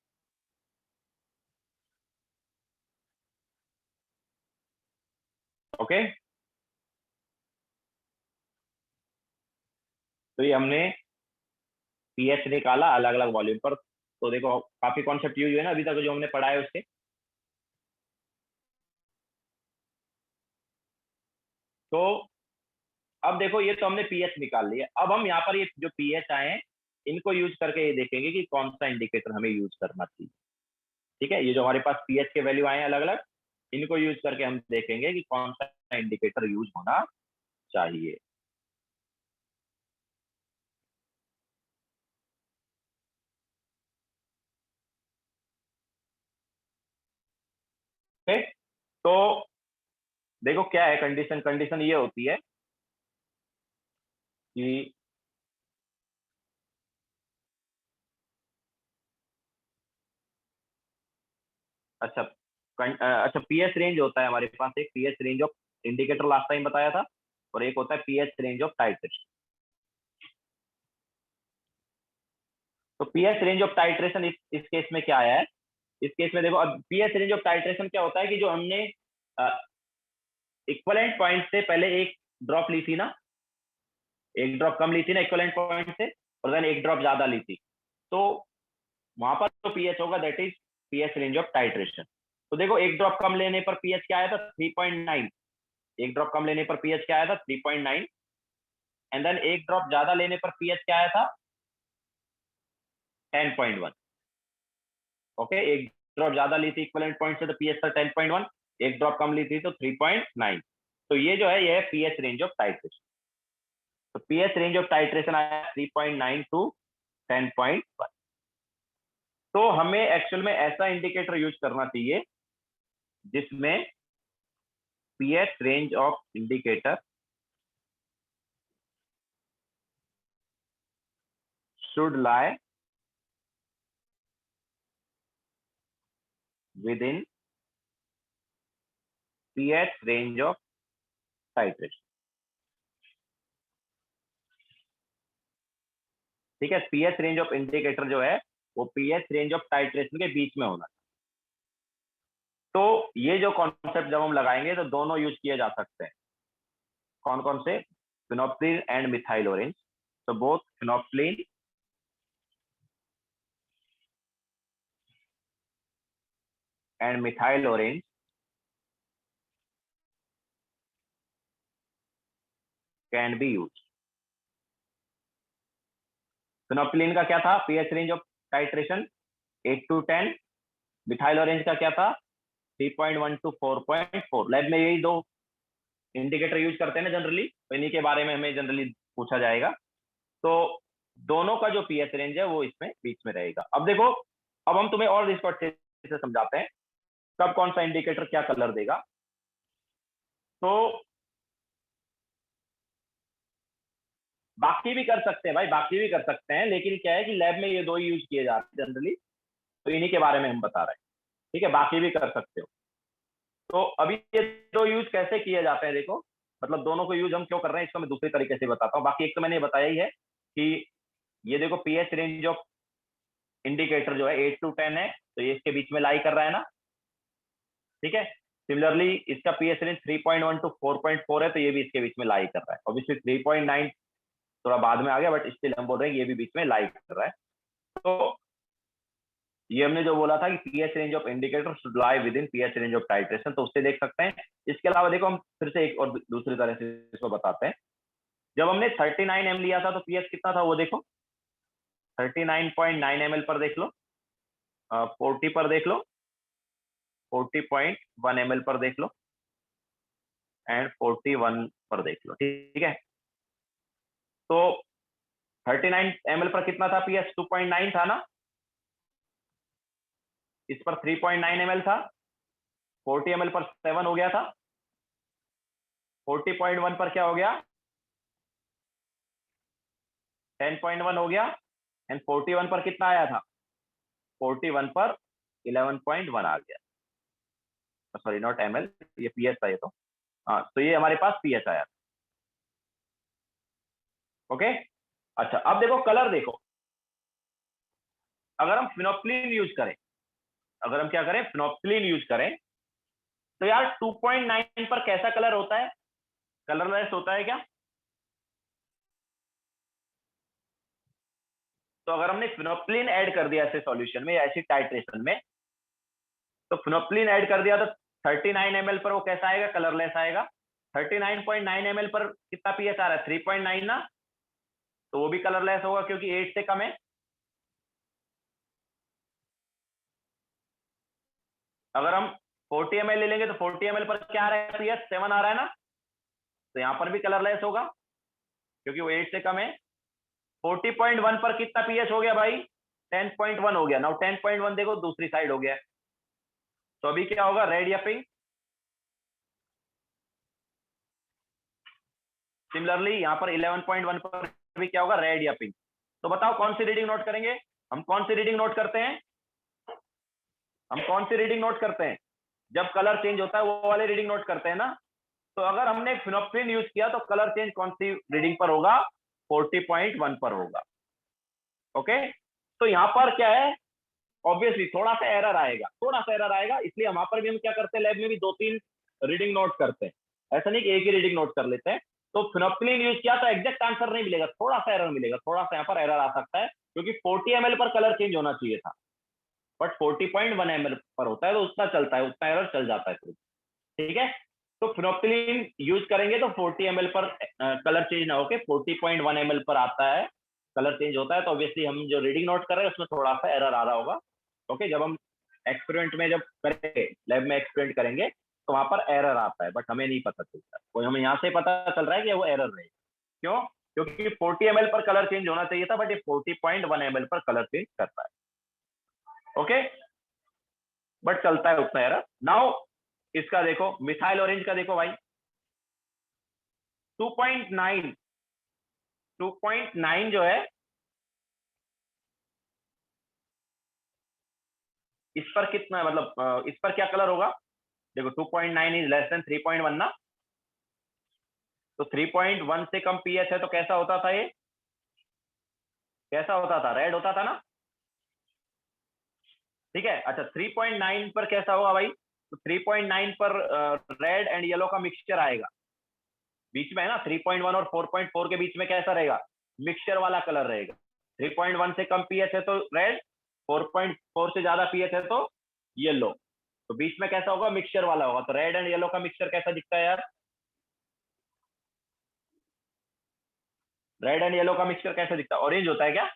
ओके, तो ये हमने पीएच निकाला अलग अलग वॉल्यूम पर। तो देखो काफी कॉन्सेप्ट यूज हुए ना अभी तक जो हमने पढ़ा है उसके। तो अब देखो ये तो हमने पीएच निकाल लिया, अब हम यहाँ पर ये जो पीएच आए हैं इनको यूज करके ये देखेंगे कि कौन सा इंडिकेटर हमें यूज करना चाहिए। ठीक है, ये जो हमारे पास पीएच के वैल्यू आए हैं अलग अलग, इनको यूज करके हम देखेंगे कि कौन सा इंडिकेटर यूज होना चाहिए। ओके, तो देखो क्या है कंडीशन, कंडीशन ये होती है कि अच्छा अच्छा पीएच रेंज होता है हमारे पास, एक pH range of indicator last time बताया था, और एक होता है पीएच रेंज ऑफ टाइट्रेशन। तो पीएच रेंज ऑफ टाइट्रेशन इस केस में क्या आया है, इस केस में देखो अब पीएच रेंज ऑफ टाइट्रेशन क्या होता है कि जो हमने इक्वलेंट पॉइंट से पहले एक ड्रॉप ली थी ना, एक ड्रॉप कम ली थी ना इक्वलेंट पॉइंट से, और देन एक ड्रॉप ज्यादा ली थी, तो वहां पर जो पीएच होगा that is pH range of titration. तो देखो एक ड्रॉप कम लेने पर पीएच क्या आया था, 3.9। एक ड्रॉप कम लेने पर पीएच क्या आया था, 3.9। एंड देन एक ड्रॉप ज्यादा लेने पर पीएच क्या आया था, 10.1। ओके, एक ड्रॉप ज्यादा ली थी इक्वलेंट पॉइंट से तो पीएच था 10.1, एक ड्रॉप कम ली थी तो 3.9। तो ये जो है ये है पीएच रेंज ऑफ टाइट्रेशन। तो पीएच रेंज ऑफ टाइट्रेशन आया 3.9 टू 10.1। तो हमें एक्चुअल में ऐसा इंडिकेटर यूज करना चाहिए जिसमें pH range of indicator should lie within pH range of titration। ठीक है, पीएच रेंज ऑफ इंडिकेटर जो है वो पीएच रेंज ऑफ टाइट्रेशन के बीच में होना। तो ये जो कॉन्सेप्ट जब हम लगाएंगे तो दोनों यूज किए जा सकते हैं। कौन कौन से, फिनोप्रिन एंड मिथाइल ऑरेंज। तो both phenolphthalein and methyl orange can be use. Phenolphthalein का क्या था pH range of titration 8 to 10, methyl orange का क्या था 3.1 टू 4.4। लैब में यही दो इंडिकेटर यूज करते हैं ना जनरली, तो इन्हीं के बारे में हमें जनरली पूछा जाएगा। तो दोनों का जो पीएच रेंज है वो इसमें बीच में रहेगा। अब देखो, अब हम तुम्हें और इसको अच्छे से समझाते हैं कब कौन सा इंडिकेटर क्या कलर देगा। तो बाकी भी कर सकते हैं भाई, बाकी भी कर सकते हैं, लेकिन क्या है कि लैब में ये दो ही यूज किए जाते हैं जनरली, तो इन्हीं के बारे में हम बता रहे हैं। ठीक है, बाकी भी कर सकते हो। तो अभी ये दो यूज कैसे किए जाते हैं देखो, मतलब दोनों को यूज हम क्यों कर रहे हैं इसको मैं दूसरे तरीके से बताता हूँ। बाकी एक तो मैंने बताया ही है कि ये देखो पीएच रेंज ऑफ इंडिकेटर जो है 8 टू 10 है, तो ये इसके बीच में लाई कर रहा है ना। ठीक है, सिमिलरली इसका पीएच रेंज 3.1 टू 4.4 है, तो ये भी इसके बीच में लाई कर रहा है। ऑब्वियसली 3.9 थोड़ा बाद में आ गया, बट स्टिल हम बोल रहे हैं ये भी बीच में लाई कर रहा है। तो ये हमने जो बोला था कि pH range of indicator should lie with in pH range of titration, तो उससे देख सकते हैं। इसके अलावा देखो हम फिर से एक और दूसरी तरह से इसको बताते हैं। जब हमने 39 एम लिया था तो पीएच कितना था वो देखो, 39.9 ml पर देख लो, 40 पर देख लो, 40.1 ml पर देख लो, एंड 41 पर देख लो। ठीक है, तो 39 ml पर कितना था पीएच? 2.9 था ना, इस पर 3.9 ml था, 40 ml पर 7 हो गया था, 40.1 पर क्या हो गया? 10.1 हो गया, एंड 41 पर कितना आया था? 41 पर 11.1 आ गया। सॉरी, नॉट ml, ये पीएच था ये तो। हाँ, तो ये हमारे पास पीएच आया। ओके, अच्छा अब देखो कलर देखो, अगर हम फिनोप्सिलिन यूज करें, अगर हम क्या करें, फिनोप्सिलिन यूज करें, तो यार 2.9 पर कैसा कलर होता है? कलरलेस होता है क्या? तो अगर हमने फिनोप्सिलिन ऐड कर दिया ऐसे सॉल्यूशन में या ऐसी टाइट्रेशन में, तो फिनोप्सिलिन ऐड कर दिया तो 39 ml पर वो कैसा आएगा? कलरलेस आएगा। 39.9 ml पर कितना पीएच आ रहा है? 3.9 ना, तो वो भी कलरलेस होगा क्योंकि 8 से कम है। अगर हम 40 ml ले लेंगे तो 40 ml पर क्या आ रहा है? पीएच 7 आ रहा है ना, तो यहां पर भी कलरलेस होगा क्योंकि वो 8 से कम है। 40.1 पर कितना पीएच हो गया भाई? 10.1 हो गया। नाउ 10.1 देखो दूसरी साइड हो गया, तो अभी क्या होगा? रेड या पिंक? सिमिलरली यहाँ पर 11.1 पर भी क्या होगा? रेड या पिंक। तो बताओ कौन सी रीडिंग नोट करेंगे? हम कौन सी रीडिंग नोट करते हैं? हम कौन सी रीडिंग नोट करते हैं? जब कलर चेंज होता है वो वाले रीडिंग नोट करते हैं ना। तो अगर हमने फिनोप्सिलिन यूज किया तो कलर चेंज कौन सी रीडिंग पर होगा? 40.1 पर होगा। ओके, तो यहाँ पर क्या है, ऑब्वियसली थोड़ा सा एरर आएगा, थोड़ा सा एरर आएगा, इसलिए वहां पर भी हम क्या करते हैं, लैब में भी 2-3 रीडिंग नोट करते हैं, ऐसा नहीं कि एक ही रीडिंग नोट कर लेते हैं। तो फिनोप्सिलिन यूज किया तो एग्जैक्ट आंसर नहीं मिलेगा, थोड़ा सा एरर मिलेगा, थोड़ा सा यहाँ पर एरर आ सकता है क्योंकि 40 ml पर कलर चेंज होना चाहिए था, बट 40.1 ml पर होता है तो उतना चलता है, उतना एरर चल जाता है फिर। ठीक है, तो फिनोप्सिलिन यूज करेंगे तो 40 ml पर कलर चेंज ना होके 40.1 ml पर आता है, कलर चेंज होता है, तो ऑब्वियसली हम जो रीडिंग नोट कर रहे हैं उसमें थोड़ा सा एरर आ रहा होगा। ओके, जब हम एक्सपेरिमेंट में जब करेंगे, लैब में एक्सपेरिमेंट करेंगे तो वहां पर एरर आता है, बट हमें नहीं पता चलता, कोई हमें यहाँ से पता चल रहा है कि वो एरर नहीं। क्यों? क्योंकि 40 ml पर कलर चेंज होना चाहिए था, बट ये 40.1 ml पर कलर चेंज करता है। ओके, बट चलता है उतना एरर। नाउ इसका देखो, मिथाइल ऑरेंज का देखो भाई, 2.9, 2.9 जो है इस पर कितना, मतलब इस पर क्या कलर होगा? देखो 2.9 इज लेस देन 3.1 ना, तो 3.1 से कम पीएच है तो कैसा होता था ये? कैसा होता था? रेड होता था ना। ठीक है, अच्छा 3.9 पर कैसा होगा भाई? तो 3.9 पर रेड एंड येलो का मिक्सचर आएगा, बीच में है ना, 3.1 और 4.4 के बीच में कैसा रहेगा? मिक्सचर वाला कलर रहेगा। 3.1 से कम पीएच है तो रेड, 4.4 से ज्यादा पीएच है तो येलो, तो बीच में कैसा होगा? मिक्सचर वाला होगा। तो रेड एंड येलो का मिक्सचर कैसा दिखता है यार? रेड एंड येलो का मिक्सचर कैसा दिखता है? ऑरेंज होता है क्या?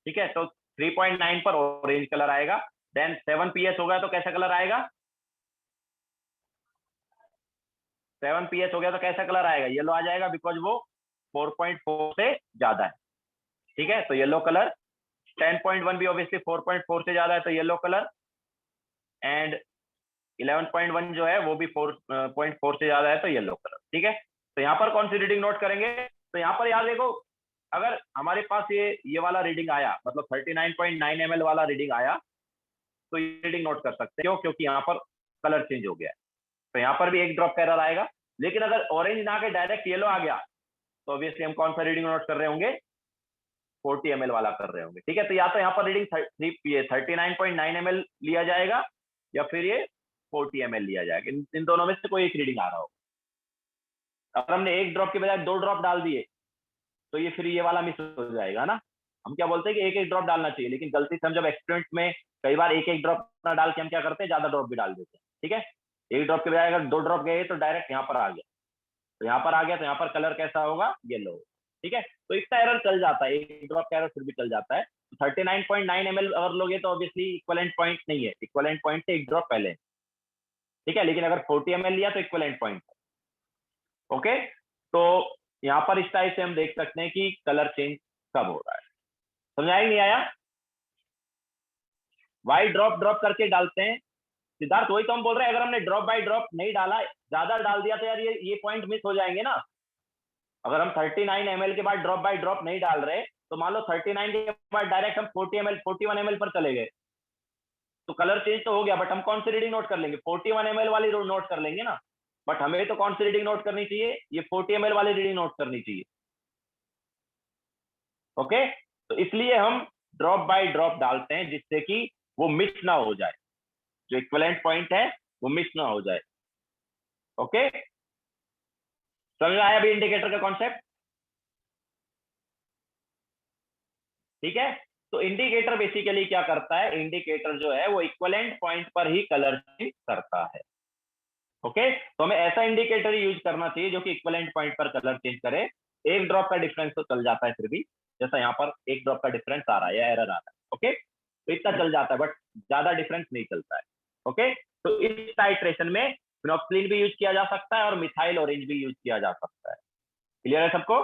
ठीक है, तो 3.9 पर ऑरेंज कलर आएगा, देन 7 पीएच होगा तो कैसा कलर आएगा? 7 पीएच हो गया तो कैसा कलर आएगा? येलो आ जाएगा, बिकॉज वो 4.4 से ज्यादा है। ठीक है, तो येलो कलर। 10.1 भी ऑब्वियसली 4.4 से ज्यादा है तो येलो कलर, एंड 11.1 जो है वो भी 4.4 से ज्यादा है तो येलो कलर। ठीक है, तो यहाँ पर कौन सी रीडिंग नोट करेंगे? तो यहाँ पर यार देखो, अगर हमारे पास ये वाला रीडिंग आया, मतलब 39.9 ml वाला रीडिंग आया, तो ये रीडिंग नोट कर सकते हैं। क्यों? क्योंकि यहाँ पर कलर चेंज हो गया है, तो यहाँ पर भी एक ड्रॉप का एरर आएगा। लेकिन अगर ऑरेंज ना के डायरेक्ट येलो आ गया तो ऑब्वियसली हम कौन सा रीडिंग नोट कर रहे होंगे? 40 ml वाला कर रहे होंगे। ठीक है, तो या तो यहाँ पर रीडिंग 39.9 ml लिया जाएगा या फिर ये 40 ml लिया जाएगा, इन दोनों में से कोई एक रीडिंग आ रहा हो। अगर हमने एक ड्रॉप के बजाय 2 ड्रॉप डाल दिए तो ये फिर ये वाला मिस हो जाएगा ना। हम क्या बोलते हैं कि एक एक ड्रॉप डालना चाहिए, लेकिन गलती से हम जब एक्सपेरिमेंट में कई बार एक एक ड्रॉप ना डाल के हम क्या करते हैं, ज्यादा ड्रॉप भी डाल देते हैं। ठीक है, एक ड्रॉप के बजाय अगर 2 ड्रॉप गए तो डायरेक्ट यहाँ पर आ गया, तो यहाँ पर आ गया, तो यहाँ पर कलर कैसा होगा, येलो। ठीक है, तो इतना एरर चल जाता है, एक ड्रॉप का एरर फिर भी चल जाता है। 39.9 ml अगर लोगे तो ऑब्वियसली इक्वलेंट पॉइंट नहीं है, इक्वलेंट पॉइंट से एक ड्रॉप पहले। ठीक है, लेकिन अगर 40 ml लिया तो इक्वलेंट पॉइंट। ओके, तो यहाँ पर इस टाइप से हम देख सकते हैं कि कलर चेंज कब हो रहा है। समझ आया नहीं आया? वाई ड्रॉप ड्रॉप करके डालते हैं सिद्धार्थ, वही तो हम बोल रहे हैं, अगर हमने ड्रॉप बाय ड्रॉप नहीं डाला, ज्यादा डाल दिया तो यार ये पॉइंट मिस हो जाएंगे ना। अगर हम 39 ml के बाद ड्रॉप बाय ड्रॉप नहीं डाल रहे, तो मान लो 39 के बाद डायरेक्ट हम 40 ml 41 ml पर चले गए, तो कलर चेंज तो हो गया, बट हम कौन सी रीडिंग नोट कर लेंगे, 41 ml वाली नोट कर लेंगे ना। बट हमें तो कौन सी रीडिंग नोट करनी चाहिए, ये 40 ml वाली रीडिंग नोट करनी चाहिए। ओके, तो इसलिए हम ड्रॉप बाय ड्रॉप डालते हैं, जिससे कि वो मिस ना हो जाए, जो इक्विवेलेंट पॉइंट है वो मिस ना हो जाए। ओके, समझ आया अभी इंडिकेटर का कॉन्सेप्ट? ठीक है, तो इंडिकेटर बेसिकली क्या करता है, इंडिकेटर जो है वो इक्विवेलेंट पॉइंट पर ही कलर चेंज करता है। ओके, तो हमें ऐसा इंडिकेटर यूज करना चाहिए जो कि इक्विवेलेंट पॉइंट पर कलर चेंज करे। एक ड्रॉप का डिफरेंस तो चल जाता है फिर भी, जैसा यहाँ पर एक ड्रॉप का डिफरेंस आ रहा है या एरर आ रहा है। ओके, तो इतना चल जाता है, बट ज्यादा डिफरेंस नहीं चलता है। ओके, तो इस टाइट्रेशन में फिनोक्सिलिन भी यूज किया जा सकता है और मिथाइल ऑरेंज भी यूज किया जा सकता है। क्लियर है सबको?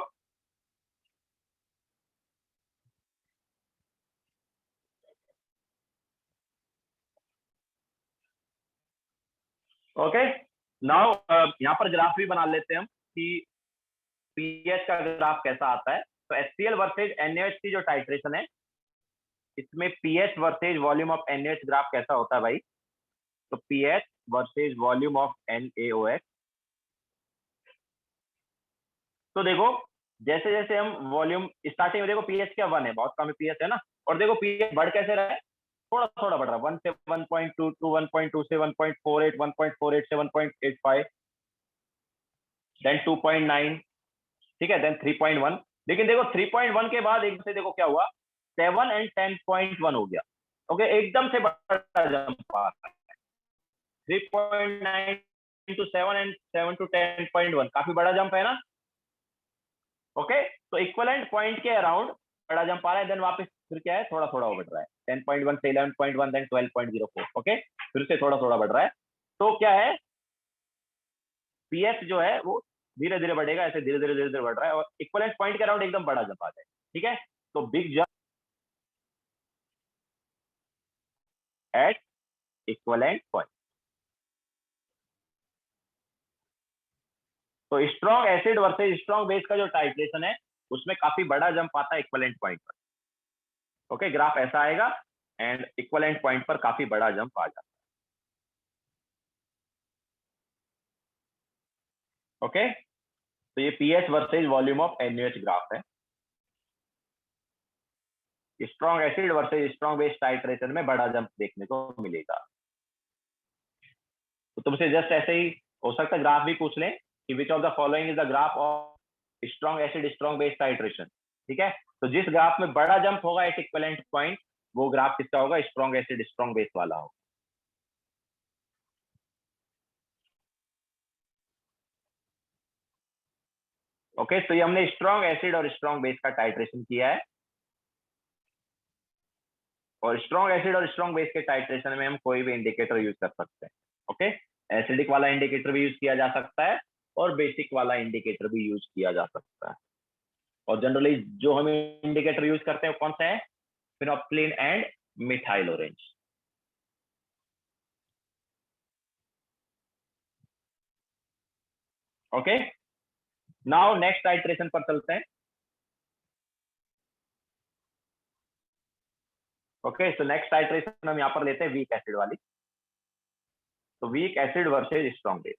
ओके, नाउ यहाँ पर ग्राफ भी बना लेते हैं हम कि पीएच का ग्राफ कैसा आता है। तो HCl वर्सेज NaOH की जो टाइट्रेशन है, इसमें pH versus volume of NaOH graph कैसा होता है भाई? तो pH versus volume of NaOH। तो देखो, जैसे जैसे हम वॉल्यूम स्टार्टिंग में, देखो पीएच क्या 1 है, बहुत कम पीएच है ना, और देखो पीएच बढ़ कैसे रहा है, थोड़ा थोड़ा बढ़ रहा है, 1 से 1.2 टू 1.2 से 1.48, 1.48 से 1.85, देन 2.9, ठीक है, देन 3.1। लेकिन देखो 3.1 के बाद एक से देखो क्या हुआ, 7 एंड 10.1 हो गया। ओके, एकदम से बड़ा जंप आ रहा है, 3.9 टू 7 एंड 7 टू 10.1, काफी बड़ा जंप है ना। ओके, तो इक्वलेंट पॉइंट के अराउंड बड़ा जंप आ रहा है, देन वापस फिर क्या है, थोड़ा थोड़ा बढ़ रहा है, 10.1 से 11.1, देन 12.04। ओके, फिर से थोड़ा थोड़ा बढ़ रहा है। तो क्या है, पीएच जो है वो धीरे धीरे बढ़ेगा, ऐसे धीरे धीरे धीरे धीरे बढ़ रहा है, और इक्वलेंट पॉइंट के अराउंड एकदम बड़ा जंप आता है। ठीक है, तो big jump at equivalent point. तो strong acid versus strong base का जो टाइट्रेशन है, उसमें काफी बड़ा जंप आता है इक्वलेंट पॉइंट पर। ओके, ग्राफ ऐसा आएगा एंड इक्वलेंट पॉइंट पर काफी बड़ा जंप आ जाता है। ओके, तो ये pH versus volume of NaOH graph है। Strong acid versus strong base titration में बड़ा जंप देखने को मिलेगा। तो तुमसे जस्ट ऐसे ही हो सकता है ग्राफ भी पूछ लें कि which of the following is the graph of strong acid strong base titration. ठीक है, तो जिस ग्राफ में बड़ा जंप होगा एट इक्विवेलेंट पॉइंट, वो ग्राफ किसका होगा, स्ट्रॉन्ग एसिड स्ट्रॉन्ग बेस वाला होगा। ओके, तो ये हमने स्ट्रॉन्ग एसिड और स्ट्रॉन्ग बेस का टाइट्रेशन किया है, और स्ट्रॉन्ग एसिड और स्ट्रॉन्ग बेस के टाइट्रेशन में हम कोई भी इंडिकेटर यूज कर सकते हैं। ओके, एसिडिक वाला इंडिकेटर भी यूज किया जा सकता है और बेसिक वाला इंडिकेटर भी यूज किया जा सकता है। और जनरली जो हम इंडिकेटर यूज करते हैं कौन सा है, phenolphthalein and methyl orange. Okay, now next titration पर चलते हैं। ओके, तो नेक्स्ट टाइट्रेशन हम यहाँ पर लेते हैं वीक एसिड वाली। तो weak acid versus strong base.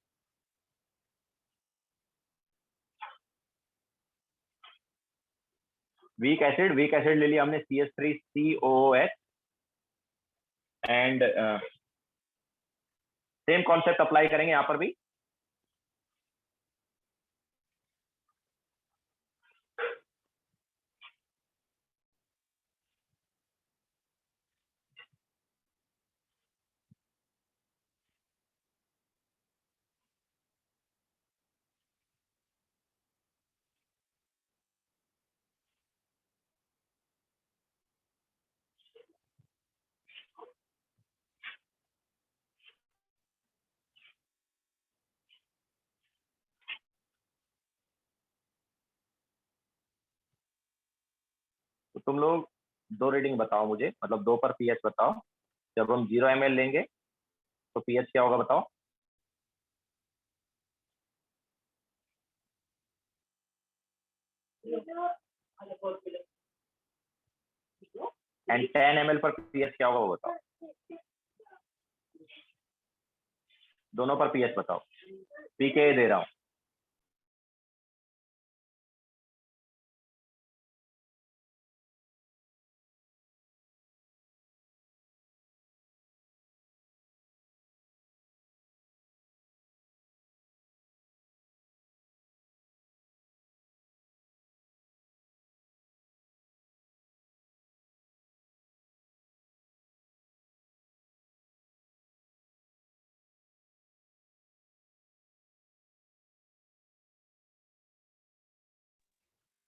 Weak acid ले लिया हमने CH3COOH, and same concept apply करेंगे यहाँ पर भी। तुम लोग दो रीडिंग बताओ मुझे, मतलब 2 पर पीएच बताओ। जब हम 0 ml लेंगे तो पीएच क्या होगा बताओ। एंड 10 ml पर पीएच क्या होगा वो बताओ। दोनों पर पीएच बताओ। पीके दे रहा हूँ।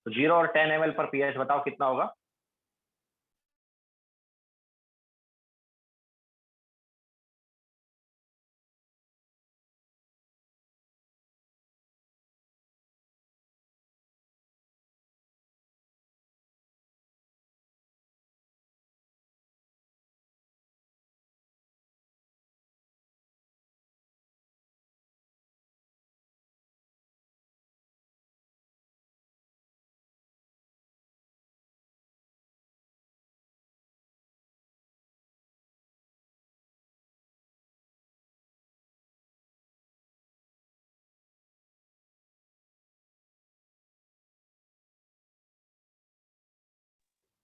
तो 0 और 10 ml पर पीएच बताओ कितना होगा।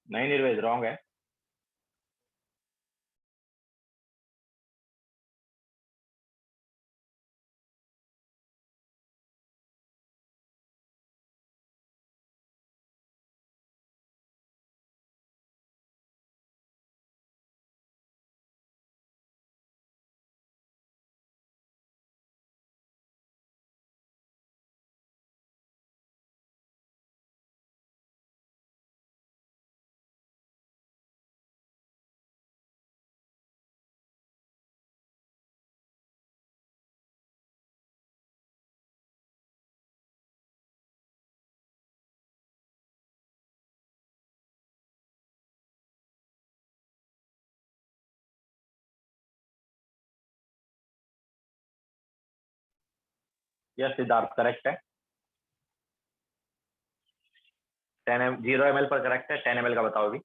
नहीं निर्वेद, रॉन्ग है। यस सिद्धार्थ, करेक्ट है। 0 ml पर करेक्ट है। 10 ml का बताओ अभी।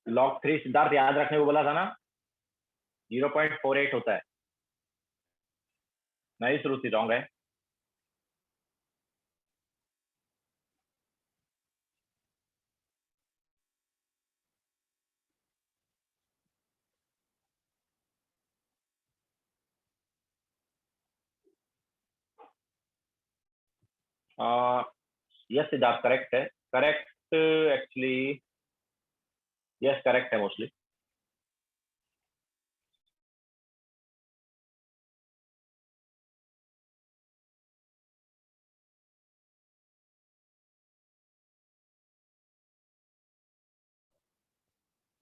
log 3 सिद्धार्थ याद रखने को बोला था ना, 0.48 होता है। नहीं श्रुति, रॉन्ग है। यस सिद्धार्थ, करेक्ट है। करेक्ट एक्चुअली, यस करेक्ट है मोस्टली।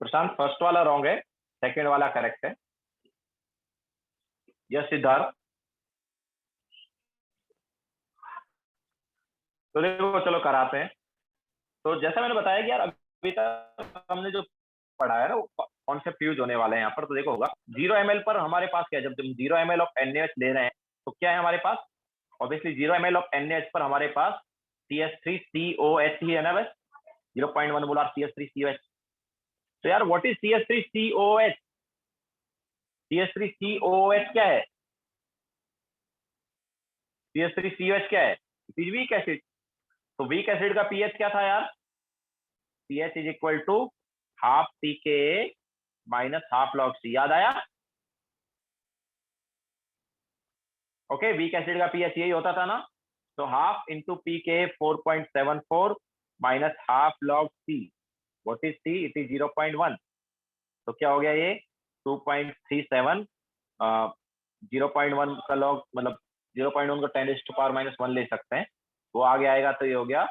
प्रशांत, फर्स्ट वाला रॉन्ग है, सेकंड वाला करेक्ट है। यस सिद्धार्थ। तो देखो चलो कराते हैं। तो जैसा मैंने बताया कि यार अभी तक हमने जो पढ़ा है ना वो कॉन्सेप्ट यूज होने वाले हैं यहाँ पर। तो देखो होगा 0 ml पर हमारे पास क्या है, जब हम 0 ml ऑफ NaOH ले रहे हैं तो क्या है हमारे पास, ऑब्वियसली 0 ml ऑफ NaOH पर हमारे पास CH3COH ही है ना बस, 0.1 मोलार CH3COH। तो यार व्हाट इज CH3COH? CH3COH क्या है? CH3COH क्या है? It is weak acid. तो वीक एसिड का पीएच क्या था यार? PH is equal to half pKa minus half log C। याद आया? ओके, वीक एसिड का पीएच यही होता था ना। तो half into pKa 4.74 minus half log C। What is C? It is 0.1। तो क्या हो गया ये 2.37। 0.1 का log मतलब 0.1 को 10⁻⁻1 ले सकते हैं, वो आगे आएगा तो ये हो गया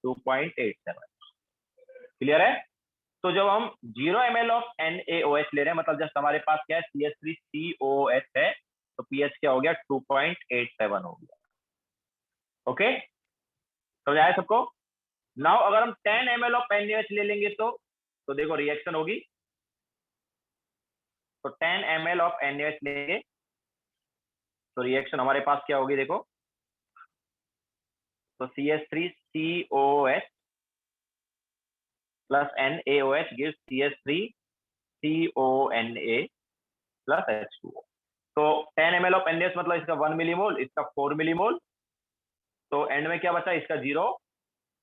2.87। क्लियर है? तो जब हम 0 ml ऑफ NaOH ले रहे हैं मतलब जस्ट हमारे पास क्या है CH3COOH है, तो पीएच क्या हो गया 2.87 हो गया। ओके, समझ आया सबको? नाउ अगर हम 10 ml ऑफ NaOH ले लेंगे तो देखो रिएक्शन होगी। तो 10 ml ऑफ NaOH लेंगे तो रिएक्शन हमारे पास क्या होगी देखो। तो CH3COOH plus NaOH gives CH3CONa plus H2O। तो 10 ml ऑफ NaOH मतलब इसका 1 मिलीमोल, इसका 4 मिलीमोल। तो एंड में क्या बचा, इसका 0,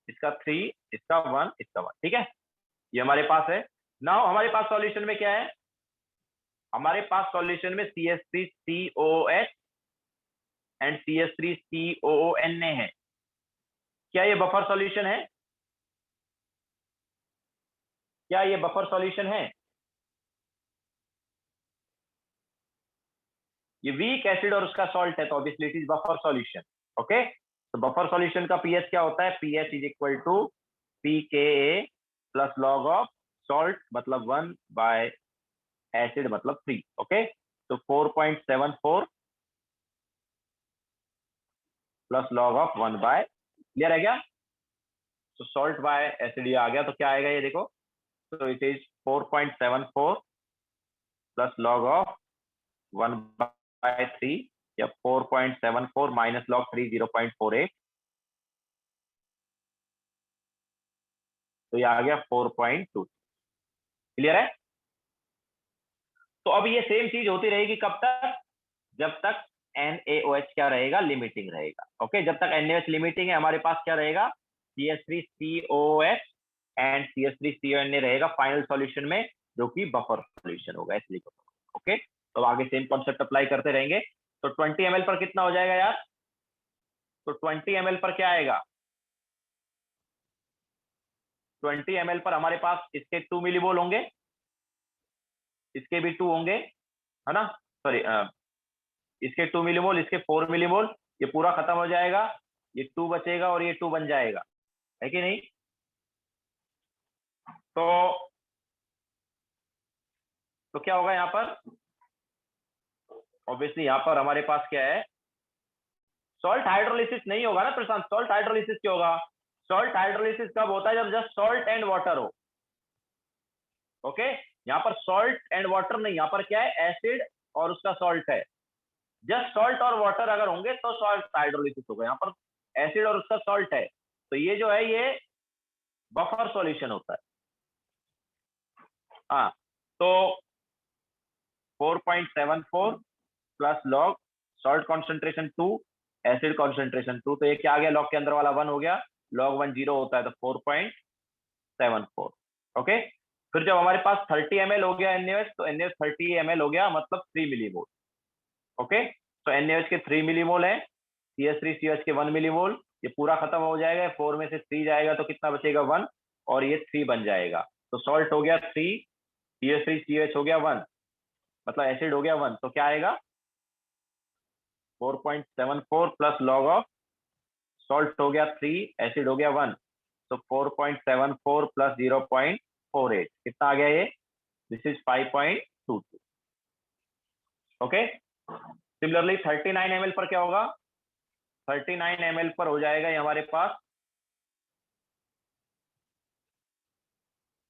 इसका 3, इसका 1, इसका 1। ठीक है, ये हमारे पास है। नाउ हमारे पास सॉल्यूशन में क्या है, हमारे पास सॉल्यूशन में CH3COOH एंड CH3COONa है। क्या ये बफर सॉल्यूशन है? क्या ये बफर सॉल्यूशन है? ये वीक एसिड और उसका सॉल्ट है तो obviously it is buffer solution. Okay, तो बफर सॉल्यूशन का पीएच क्या होता है? PH is equal to pKa plus log of salt मतलब 1 बाय एसिड मतलब 3। ओके, तो 4.74 plus log of 1 by, clear है क्या? तो सॉल्ट बाय एसिड ये आ गया, तो क्या आएगा ये देखो। तो it is 4.74 plus log of 1 by 3 या 4.74 माइनस लॉग 3 0.48। तो ये आ गया 4.2। क्लियर है? तो अब ये सेम चीज होती रहेगी कब तक? जब तक NaOH क्या रहेगा, लिमिटिंग रहेगा। ओके, जब तक NaOH लिमिटिंग है हमारे पास क्या रहेगा, CH3COOH एंड CH3CONa रहेगा फाइनल सॉल्यूशन में, जो कि बफर सॉल्यूशन होगा इसलिए। ओके, तो आगे सेम कॉन्सेप्ट अप्लाई करते रहेंगे। तो 20 ml पर कितना हो जाएगा यार? तो 20 ml पर क्या आएगा? 20 ml पर हमारे पास इसके 2 मिलीमोल होंगे, इसके भी 2 होंगे, है ना? सॉरी, इसके 2 मिलीमोल, इसके 4 मिलीमोल, ये पूरा खत्म हो जाएगा, ये 2 बचेगा और ये 2 बन जाएगा, है कि नहीं? तो क्या होगा यहाँ पर? ऑब्वियसली यहाँ पर हमारे पास क्या है, सॉल्ट हाइड्रोलिसिस नहीं होगा ना प्रशांत। सॉल्ट हाइड्रोलिसिस क्या होगा? सॉल्ट हाइड्रोलिसिस कब होता है? जब जस्ट सॉल्ट एंड वाटर हो। ओके, यहाँ पर सॉल्ट एंड वाटर नहीं, यहाँ पर क्या है, एसिड और उसका सॉल्ट है। जस्ट सॉल्ट और वाटर अगर होंगे तो सॉल्ट हाइड्रोलिसिस होगा। यहाँ पर एसिड और उसका सॉल्ट है, तो ये जो है ये बफर सॉल्यूशन होता है। हाँ, तो 4.74 plus log salt concentration 2, acid concentration 2, तो ये क्या आ गया, लॉग के अंदर वाला 1 हो गया, लॉग 1 0 होता है तो 4.74। ओके, फिर जब हमारे पास 30 ml हो गया NaOH, तो NaOH 30 ml हो गया मतलब 3 मिलीमोल। ओके, तो NaOH के 3 मिलीमोल है, CH3COH के 1 मिलीमोल, ये पूरा खत्म हो जाएगा, 4 में से 3 जाएगा तो कितना बचेगा 1, और ये 3 बन जाएगा। तो सॉल्ट हो गया 3, CH3COH हो गया 1, मतलब एसिड हो गया 1, तो क्या आएगा 4.74 प्लस लॉग ऑफ सॉल्ट हो गया 3, एसिड हो गया 1, तो 4.74 प्लस 0.48 कितना आ गया ये, this is 5.22। Okay, similarly 39 ml पर क्या होगा, 39 ml पर हो जाएगा ये हमारे पास,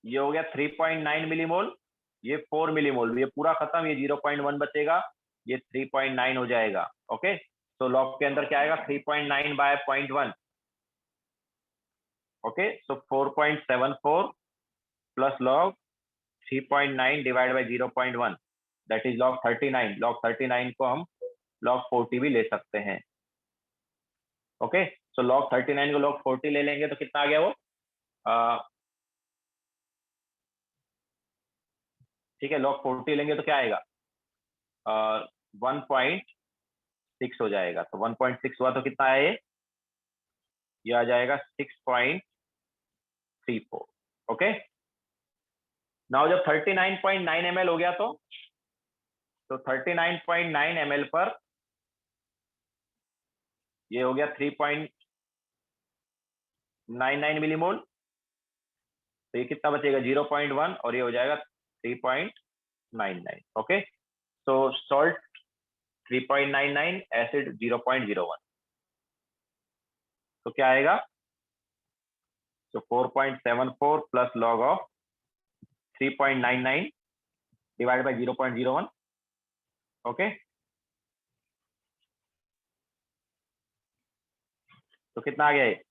ये हो गया 3.9 मिलीमोल, ये 4 मिलीमोल, ये पूरा खत्म, ये 0.1 बचेगा, ये 3.9 हो जाएगा। ओके, तो लॉग के अंदर क्या आएगा, 3.9 by 0.1। Okay, so 4.74 plus log 3.9 divide by 0.1, that is log 39। Log 39 को हम लॉग 40 भी ले सकते हैं। ओके, सो लॉग 39 को लॉग 40 ले लेंगे तो कितना आ गया वो, ठीक है, लॉग 40 लेंगे तो क्या आएगा, 1.6 हो जाएगा। तो 1.6 हुआ तो कितना है ये आ जाएगा 6.34। ओके, नाउ जब 39.9 ml हो गया तो 39.9 ml पर ये हो गया 3.99 मिलीमोल, तो ये कितना बचेगा 0.1 और ये हो जाएगा 3.99। ओके, सो सॉल्ट 3.99, एसिड 0.01, तो क्या आएगा, तो 4.74 plus log of 3.99 divide by 0.01। Okay, तो कितना आ गया ये,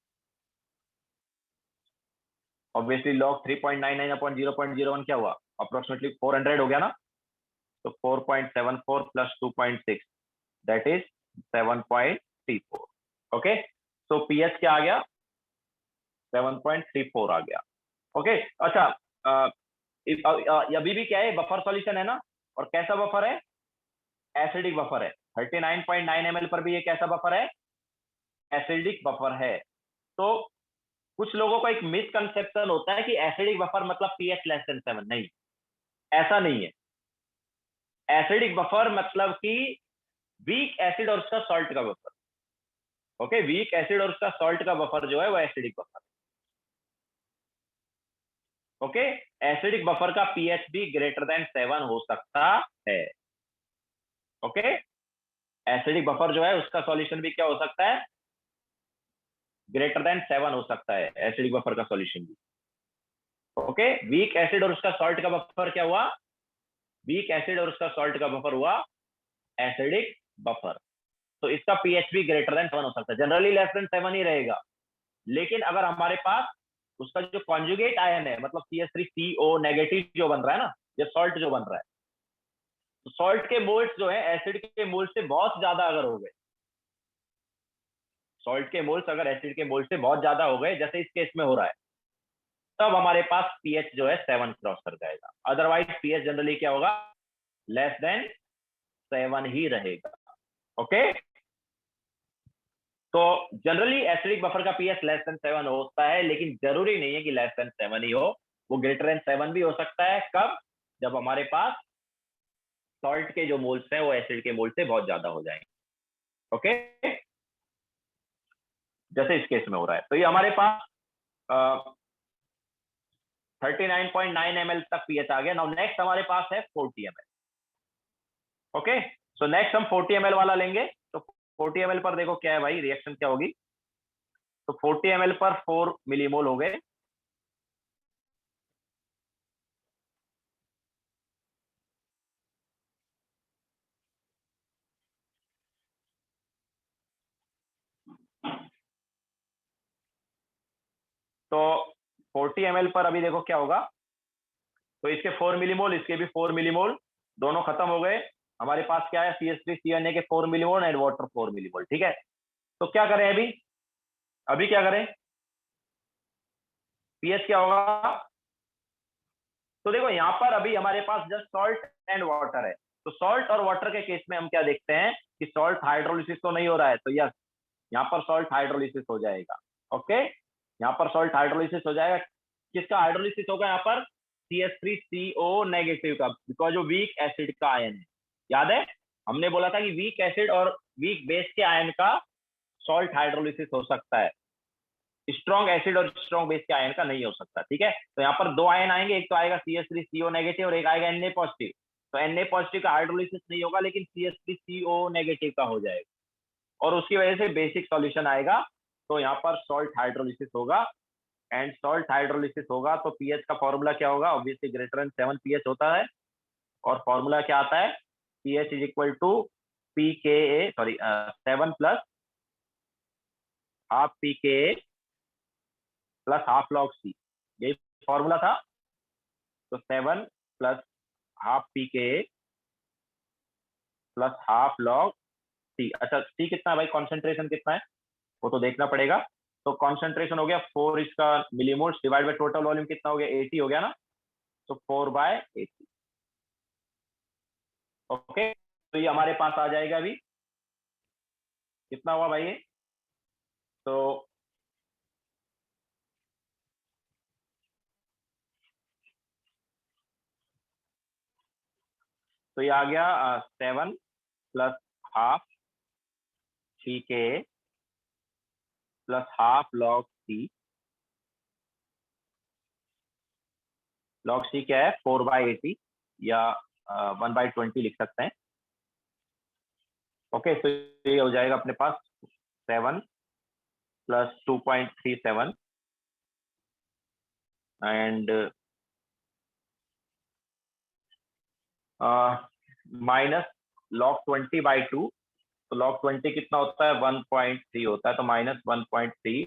ऑब्वियसली लॉग 3.99 अपॉन 0.01 क्या हुआ, अप्रोक्सीमेटली 400 हो गया ना, तो 4.74 plus 2.6 that is 7.34। Okay, so pH क्या आ गया, 7.34 आ गया। ओके, अच्छा, अभी भी क्या है, बफर सॉल्यूशन है ना, और कैसा बफर है, एसिडिक बफर है। 39.9 ml पर भी ये कैसा बफर है, एसिडिक बफर है। तो कुछ लोगों का एक मिसकंसेप्शन होता है कि एसिडिक बफर मतलब पीएच लेस देन 7, नहीं, ऐसा नहीं है। एसिडिक बफर मतलब कि वीक एसिड और उसका सॉल्ट का बफर। ओके, वीक एसिड और उसका सॉल्ट का बफर जो है वो acidic buffer. Okay, acidic buffer का पीएच भी ग्रेटर देन 7 हो सकता है। ओके, एसिडिक बफर जो है उसका सॉल्यूशन भी क्या हो सकता है, ग्रेटर देन 7 हो सकता है, एसिडिक बफर का सॉल्यूशन भी। ओके, वीक एसिड और उसका सॉल्ट का बफर क्या हुआ, वीक एसिड और उसका सॉल्ट का बफर हुआ एसिडिक बफर। तो इसका पीएच भी ग्रेटर देन 7 हो सकता है, जनरली लेस देन 7 ही रहेगा। लेकिन अगर हमारे पास उसका जो कॉन्जुगेट आयन है, मतलब CH3CO नेगेटिव जो बन रहा है ना, ये सॉल्ट जो बन रहा है, तो सॉल्ट के मोल्स जो है एसिड के मोल्स से बहुत ज्यादा अगर हो गए, सॉल्ट के मोल्स अगर एसिड के मोल्स से बहुत ज्यादा हो गए, जैसे इस केस में हो रहा है, तब हमारे पास पीएच जो है 7 क्रॉस कर जाएगा। अदरवाइज पीएच जनरली क्या होगा, लेस देन 7 ही रहेगा। ओके, तो जनरली एसिडिक बफर का पीएच लेस देन 7 होता है, लेकिन जरूरी नहीं है कि लेस देन 7 ही हो, वो ग्रेटर देन 7 भी हो सकता है। कब, जब हमारे पास सॉल्ट के जो मोल्स हैं वो एसिड के मोल्स से बहुत ज्यादा हो जाएंगे। ओके, जैसे इस केस में हो रहा है। तो ये हमारे पास 39.9 ml तक पीएच आ गया। नाउ नेक्स्ट हमारे पास है 40 ml। ओके, सो नेक्स्ट हम 40 ml वाला लेंगे। तो 40 ml पर देखो क्या है भाई, रिएक्शन क्या होगी। तो 40 ml पर 4 मिलीमोल हो गए, तो 40 ml पर अभी देखो क्या होगा। तो इसके 4 मिलीमोल, इसके भी 4 मिलीमोल, दोनों खत्म हो गए। हमारे पास क्या है, CH3CNA के 4 मिलीमोल एंड वाटर 4 मिलीमोल। ठीक है, तो क्या करें अभी, अभी क्या करें, पीएच क्या होगा। तो देखो यहाँ पर अभी हमारे पास जस्ट सॉल्ट एंड वाटर है। तो सॉल्ट और वाटर के केस में हम क्या देखते हैं कि सॉल्ट हाइड्रोलिसिस तो नहीं हो रहा है, तो यस, यहाँ पर सॉल्ट हाइड्रोलिसिस हो जाएगा। ओके, यहाँ पर सॉल्ट हाइड्रोलिसिस हो जाएगा। किसका हाइड्रोलिसिस होगा यहाँ पर, CH3CO नेगेटिव का, बिकॉज वो वीक एसिड का आयन है। याद है हमने बोला था कि वीक एसिड और वीक बेस के आयन का सॉल्ट हाइड्रोलिसिस हो सकता है, स्ट्रॉन्ग एसिड और स्ट्रॉन्ग बेस के आयन का नहीं हो सकता। ठीक है, तो यहाँ पर दो आयन आएंगे, एक तो आएगा CH3CO नेगेटिव और एक आएगा Na पॉजिटिव। तो Na पॉजिटिव का हाइड्रोलिसिस नहीं होगा, लेकिन CH3CO नेगेटिव का हो जाएगा और उसकी वजह से बेसिक सॉल्यूशन आएगा। तो यहाँ पर सॉल्ट हाइड्रोलिसिस होगा एंड सॉल्ट हाइड्रोलिसिस होगा तो पीएच का फॉर्मूला क्या होगा, ऑब्वियसली ग्रेटर देन 7 पीएच होता है और फॉर्मूला क्या आता है, pH is equal to PKA, sorry 7 plus half PKA plus half log C, यही फॉर्मूला था। तो 7 plus half PKA plus half log C। अच्छा C कितना है भाई, कॉन्सेंट्रेशन कितना है वो तो देखना पड़ेगा। तो कॉन्सेंट्रेशन हो गया 4 इसका millimoles divide by total volume कितना हो गया, 80 हो गया ना, तो 4/80। ओके, तो ये हमारे पास आ जाएगा अभी, कितना हुआ भाई ये, तो ये आ गया 7 plus half PKA plus half log C। Log C क्या है, 4/80 या 1/20 लिख सकते हैं। ओके, तो ये हो जाएगा अपने पास 7 प्लस 2.37 एंड माइनस लॉग 20/2। तो लॉग 20 कितना होता है, 1.3 होता है, तो माइनस 1.3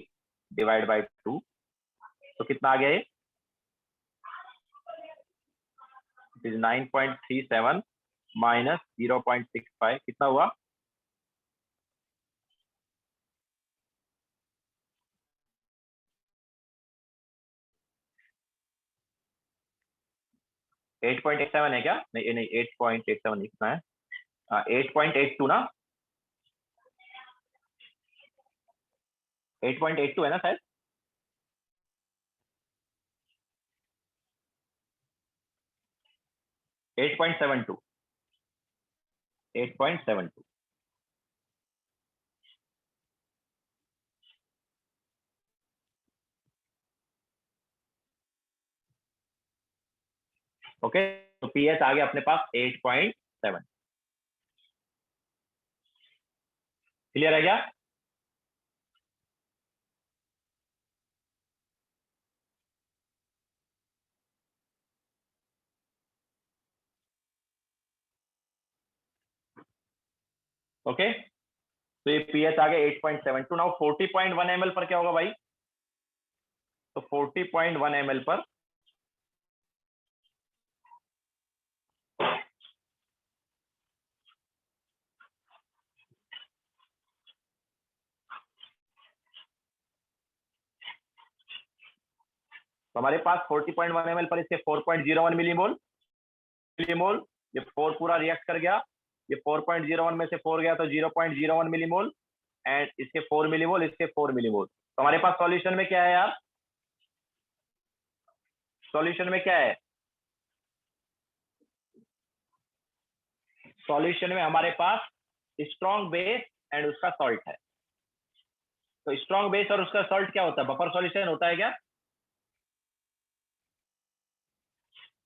डिवाइड बाई 2, तो कितना आ गया ये, इट इज 9.37 माइनस 0.65, कितना हुआ, एट पॉइंट एट सेवन है क्या, नहीं नहीं 8.87 नहीं, कितना है 8.82 ना, 8.82 है ना शायद, 8.72, 8.72। ओके, तो पीएच आ गया अपने पास 8.7। क्लियर है क्या, ओके, तो ये पीएच आ गया 8.72। नाउ 40.1 ml पर क्या होगा भाई, तो 40.1 ml पर तो हमारे पास 40.1 ml पर इसके 4.01 मिलीमोल, ये 4 पूरा रिएक्ट कर गया, ये 4.01 में से 4 गया तो 0.01 मिलीमोल एंड इसके 4 मिलीमोल, इसके 4 मिलीमोल। तो हमारे पास सॉल्यूशन में क्या है यार, सॉल्यूशन में क्या है, सॉल्यूशन में हमारे पास स्ट्रॉन्ग बेस एंड उसका सॉल्ट है। तो स्ट्रॉन्ग बेस और उसका सॉल्ट क्या होता है, बफर सॉल्यूशन होता है क्या,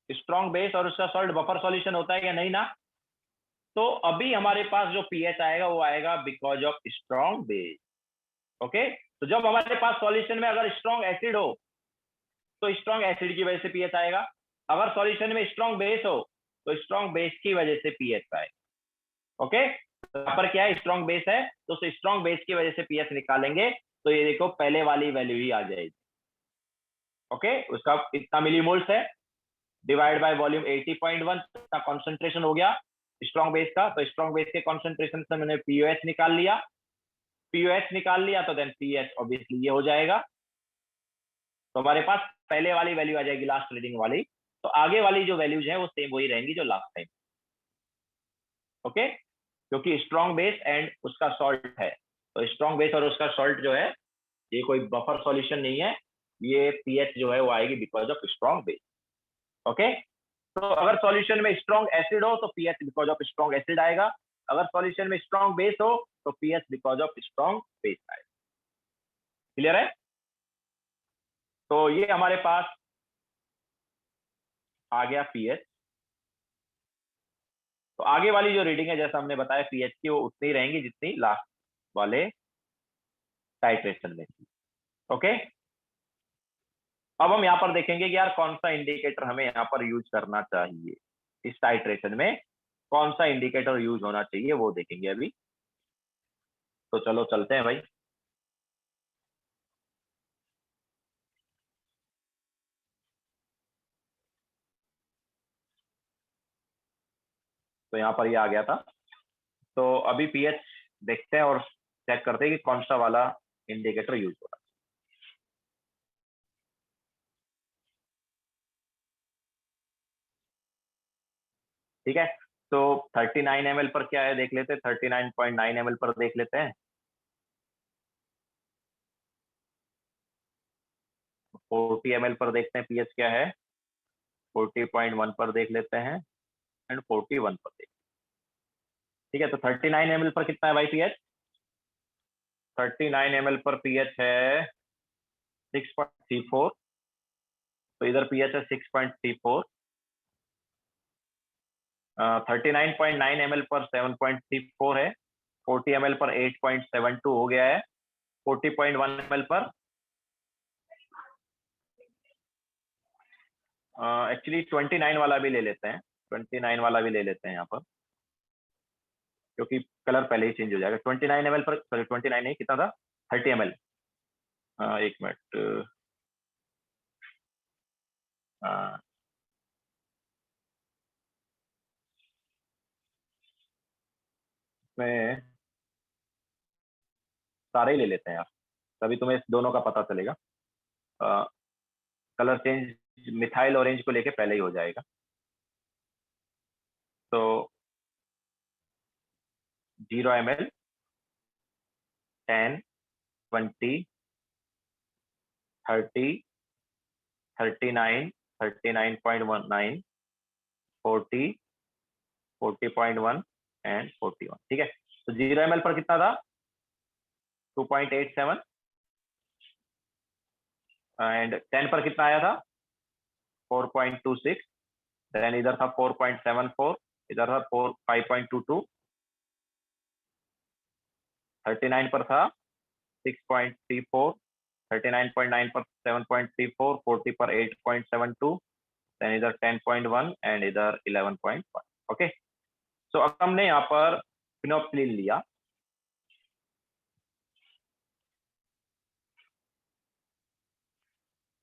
स्ट्रॉन्ग बेस और उसका सॉल्ट बफर सॉल्यूशन होता है क्या, नहीं ना। तो अभी हमारे पास जो पीएच आएगा वो आएगा because of strong base. Okay, तो जब हमारे पास सॉल्यूशन में अगर स्ट्रॉन्ग एसिड हो तो स्ट्रॉन्ग एसिड की वजह से पीएच आएगा, अगर सॉल्यूशन में स्ट्रॉन्ग बेस हो तो स्ट्रॉन्ग बेस की वजह से पीएच आएगा। ओके, तो यहाँ पर क्या है, स्ट्रॉन्ग बेस है तो उस स्ट्रॉन्ग बेस की वजह से पीएच निकालेंगे, तो ये देखो पहले वाली वैल्यू ही आ जाएगी। ओके, उसका इतना मिलीमोल्स है डिवाइड बाय वॉल्यूम 80.1 का कॉन्सेंट्रेशन हो गया स्ट्रॉन्ग बेस का, तो स्ट्रॉन्ग बेस के कॉन्सेंट्रेशन से मैंने पीओएच निकाल लिया, पीओएच निकाल लिया तो देन पीएच ऑब्वियसली ये हो जाएगा। तो हमारे पास पहले वाली वैल्यू आ जाएगी लास्ट रीडिंग वाली, तो आगे वाली जो वैल्यूज है वो सेम वही रहेंगी जो लास्ट टाइम। ओके, क्योंकि स्ट्रॉन्ग बेस एंड उसका सॉल्ट है, तो स्ट्रॉन्ग बेस और उसका सॉल्ट जो है ये कोई बफर सॉल्यूशन नहीं है, ये पीएच जो है वो आएगी because of strong base. Okay, तो अगर सॉल्यूशन में स्ट्रॉन्ग एसिड हो तो pH because of strong acid आएगा, अगर सॉल्यूशन में स्ट्रॉन्ग बेस हो तो pH because of strong base आएगा। क्लियर है, तो ये हमारे पास आ गया पीएच। तो आगे वाली जो रीडिंग है जैसा हमने बताया पीएच की, वो उतनी रहेंगी जितनी लास्ट वाले टाइट्रेशन में थी। ओके, अब हम यहाँ पर देखेंगे कि यार कौन सा इंडिकेटर हमें यहाँ पर यूज करना चाहिए, इस टाइट्रेशन में कौन सा इंडिकेटर यूज होना चाहिए वो देखेंगे अभी। तो चलो चलते हैं भाई। तो यहाँ पर ये आ गया था। तो अभी पीएच देखते हैं और चेक करते हैं कि कौन सा वाला इंडिकेटर यूज हो रहा है। ठीक है, तो 39 ml पर क्या है देख लेते हैं, 39.9 ml पर देख लेते हैं। 40 ml पर देखते हैं पीएच क्या है, 40.1 पर देख लेते हैं एंड 41 पर देखते हैं। ठीक है, तो 39 ml पर कितना है भाई पीएच? 39 ml पर पीएच है 6.34। तो इधर पीएच है 6.34। 39.9 ml पर 7.34 है। 40 ml पर 8.72 हो गया है। 40.1 ml पर एक्चुअली 29 वाला भी ले लेते हैं, 29 वाला भी ले लेते हैं यहाँ पर, क्योंकि कलर पहले ही चेंज हो जाएगा। 29 ml पर, सॉरी 29 नहीं, कितना था, 30 ml। एक मिनट, मैं सारे ही ले लेते हैं यार, तभी तुम्हें दोनों का पता चलेगा। कलर चेंज मिथाइल ऑरेंज को लेके पहले ही हो जाएगा। तो 0 ml, 10, 20, 30, 39, 39.19, 40, 40.1 एंड 41। ठीक है, तो 0 ml पर कितना था, 2.87। एंड 10 पर कितना आया था, 4.26। देन इधर था 4.74, इधर था 5.22। 39 पर था 6.34, 39.9 पर 7.34, 40 पर 8.72, देन इधर 10.1 एंड इधर 11.1। ओके, सो अब हमने यहाँ पर फिनोप्सिलिन लिया।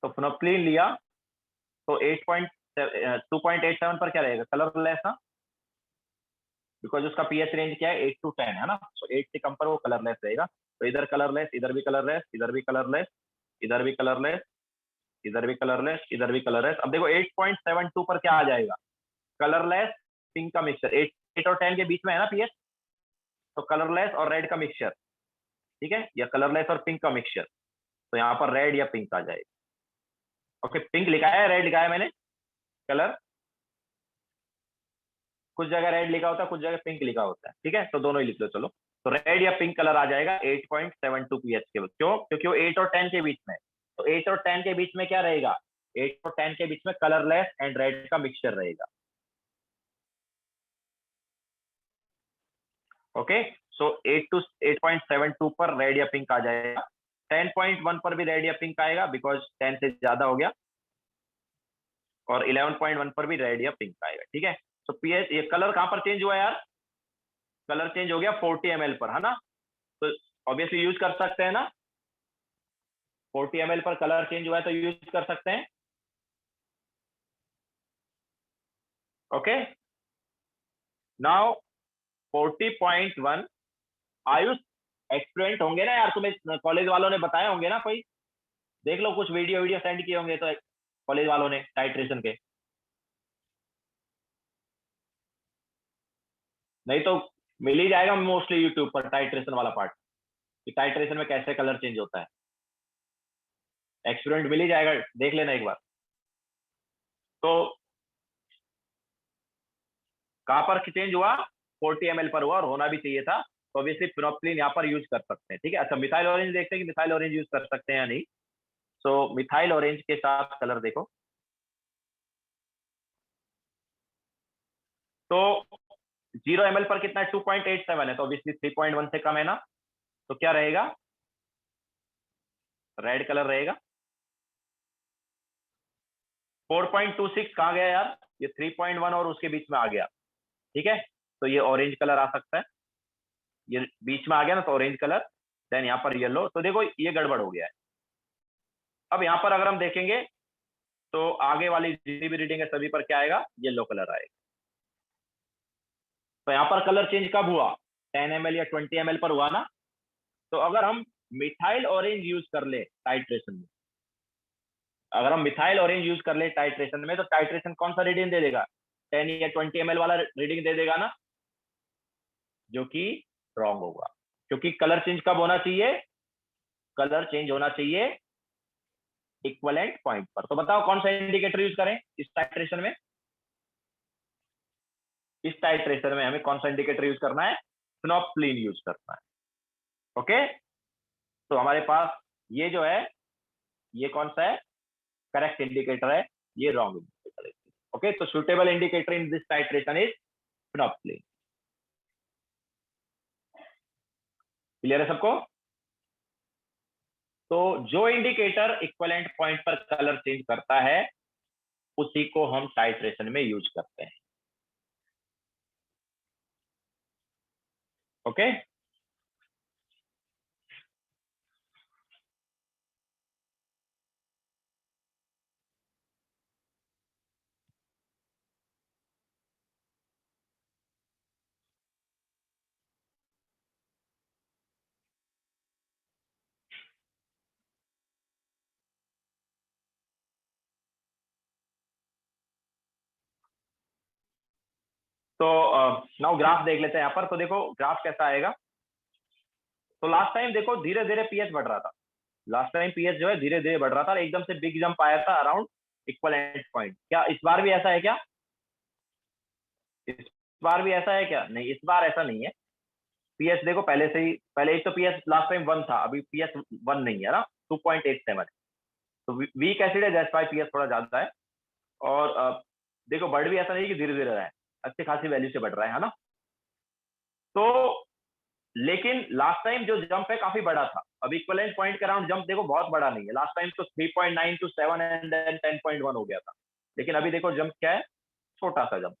तो फिनोप्सिलिन लिया तो 2.87 पर क्या रहेगा, कलरलेस ना, बिकॉज उसका पीएच रेंज क्या है, 8 to 10 है ना। तो 8 से कम पर वो कलरलेस रहेगा। तो इधर कलरलेस, इधर भी कलरलेस, इधर भी कलरलेस, इधर भी कलरलेस, इधर भी कलरलेस, इधर भी कलरलेस। अब देखो 8.72 पर क्या आ जाएगा, कलरलेस पिंक का मिक्सचर। 8 और 10 के बीच में है ना पीएच, तो कलरलेस और रेड का मिक्सचर। ठीक है, या कलरलेस और पिंक का मिक्सचर, तो यहाँ पर रेड या पिंक आ जाएगा। ओके, पिंक लिखा है, रेड लिखा है मैंने, कलर कुछ जगह रेड लिखा होता है, कुछ जगह पिंक लिखा होता है। ठीक है, तो दोनों ही लिख लो चलो। तो रेड या पिंक कलर आ जाएगा 8.72 पीएच के बाद। क्यों? क्योंकि वो 8 और 10 के बीच में है। तो 8 और 10 के बीच में क्या रहेगा, 8 और 10 के बीच में कलरलेस एंड रेड का मिक्सचर रहेगा। ओके, सो 8 to 8.72 पर रेड या पिंक आ जाएगा। 10.1 पर भी रेड या पिंक आएगा, बिकॉज 10 से ज्यादा हो गया। और 11.1 पर भी रेड या पिंक आएगा। ठीक है, तो पीएच, ये कलर कहां पर चेंज हुआ यार, कलर चेंज हो गया 40 ml पर, है ना। तो ऑब्वियसली यूज कर सकते हैं ना, 40 ml पर कलर चेंज हुआ है तो यूज कर सकते हैं। Okay, now 40.1। आयुष, एक्सपेरिमेंट होंगे ना यार, तुम्हें कॉलेज वालों ने बताए होंगे ना, कोई देख लो, कुछ वीडियो वीडियो सेंड किए होंगे तो कॉलेज वालों ने टाइट्रेशन के। नहीं तो मिल ही जाएगा मोस्टली यूट्यूब पर टाइट्रेशन वाला पार्ट, कि टाइट्रेशन में कैसे कलर चेंज होता है। एक्सपेरिमेंट मिल ही जाएगा, देख लेना एक बार। तो कहां पर चेंज हुआ, 40 ml पर हुआ, और होना भी चाहिए था। तो ऑब्वियसली फिनोप्सिलिन यहाँ पर यूज कर सकते हैं। ठीक है, अच्छा मिथाइल ऑरेंज देखते हैं कि मिथाइल ऑरेंज यूज कर सकते हैं या नहीं। सो मिथाइल ऑरेंज के साथ कलर देखो। तो 0 ml पर कितना है, 2.87 है, तो ऑब्वियसली 3.1 से कम है ना, तो क्या रहेगा, रेड कलर रहेगा। 4.26 कहाँ गया यार, ये 3.1 और उसके बीच में आ गया, ठीक है, तो ये ऑरेंज कलर आ सकता है, ये बीच में आ गया ना, तो ऑरेंज कलर, देन यहाँ पर येलो, तो देखो ये गड़बड़ हो गया है। अब यहाँ पर अगर हम देखेंगे तो आगे वाली जितनी भी रीडिंग है सभी पर क्या आएगा, येलो कलर आएगा। तो यहाँ पर कलर चेंज कब हुआ, 10 ml या 20 ml पर हुआ ना। तो अगर हम मिथाइल ऑरेंज यूज कर ले टाइट्रेशन में, अगर हम मिथाइल ऑरेंज यूज कर ले टाइट्रेशन में, तो टाइट्रेशन कौन सा रीडिंग दे देगा, 10 या 20 ml वाला रीडिंग दे देगा ना, जो कि रॉन्ग होगा, क्योंकि कलर चेंज कब होना चाहिए, कलर चेंज होना चाहिए इक्विवेलेंट पॉइंट पर। तो बताओ कौन सा इंडिकेटर यूज करें इस टाइट्रेशन में, इस टाइट्रेशन में हमें कौन सा इंडिकेटर यूज करना है, फिनोप्सिलिन यूज करना है। ओके, तो हमारे पास ये जो है, ये कौन सा है, करेक्ट इंडिकेटर है, ये रॉन्ग इंडिकेटर है। ओके, तो suitable indicator in this titration is phenolphthalein. Clear है सबको। तो जो इंडिकेटर इक्विवेलेंट पॉइंट पर कलर चेंज करता है उसी को हम टाइट्रेशन में यूज करते हैं। ओके, तो नाउ ग्राफ देख लेते हैं यहाँ पर। तो देखो ग्राफ कैसा आएगा, तो लास्ट टाइम देखो धीरे धीरे पीएच बढ़ रहा था, लास्ट टाइम पीएच जो है धीरे धीरे बढ़ रहा था, एकदम से बिग जंप आया था अराउंड इक्विवेलेंट पॉइंट। क्या इस बार भी ऐसा है क्या, इस बार भी ऐसा है क्या, नहीं इस बार ऐसा नहीं है। पीएच देखो पहले से ही, पहले एक तो पीएच लास्ट टाइम 1 था, अभी पीएच 1 नहीं है ना, 2.87 है, तो वीक एसिड है, दैट्स व्हाई पीएच थोड़ा ज्यादा है। और देखो बढ़ भी ऐसा नहीं कि धीरे धीरे रहा है, अच्छी खासी वैल्यू से बढ़ रहा है ना। तो लेकिन लास्ट टाइम जो जंप है काफी बड़ा था, अब इक्विवेलेंट पॉइंट के अराउंड जंप देखो बहुत बड़ा नहीं है, लास्ट टाइम तो 3.9 टू 7 एंड देन 10.1 हो गया था, लेकिन अभी देखो जंप क्या है, छोटा सा जंप।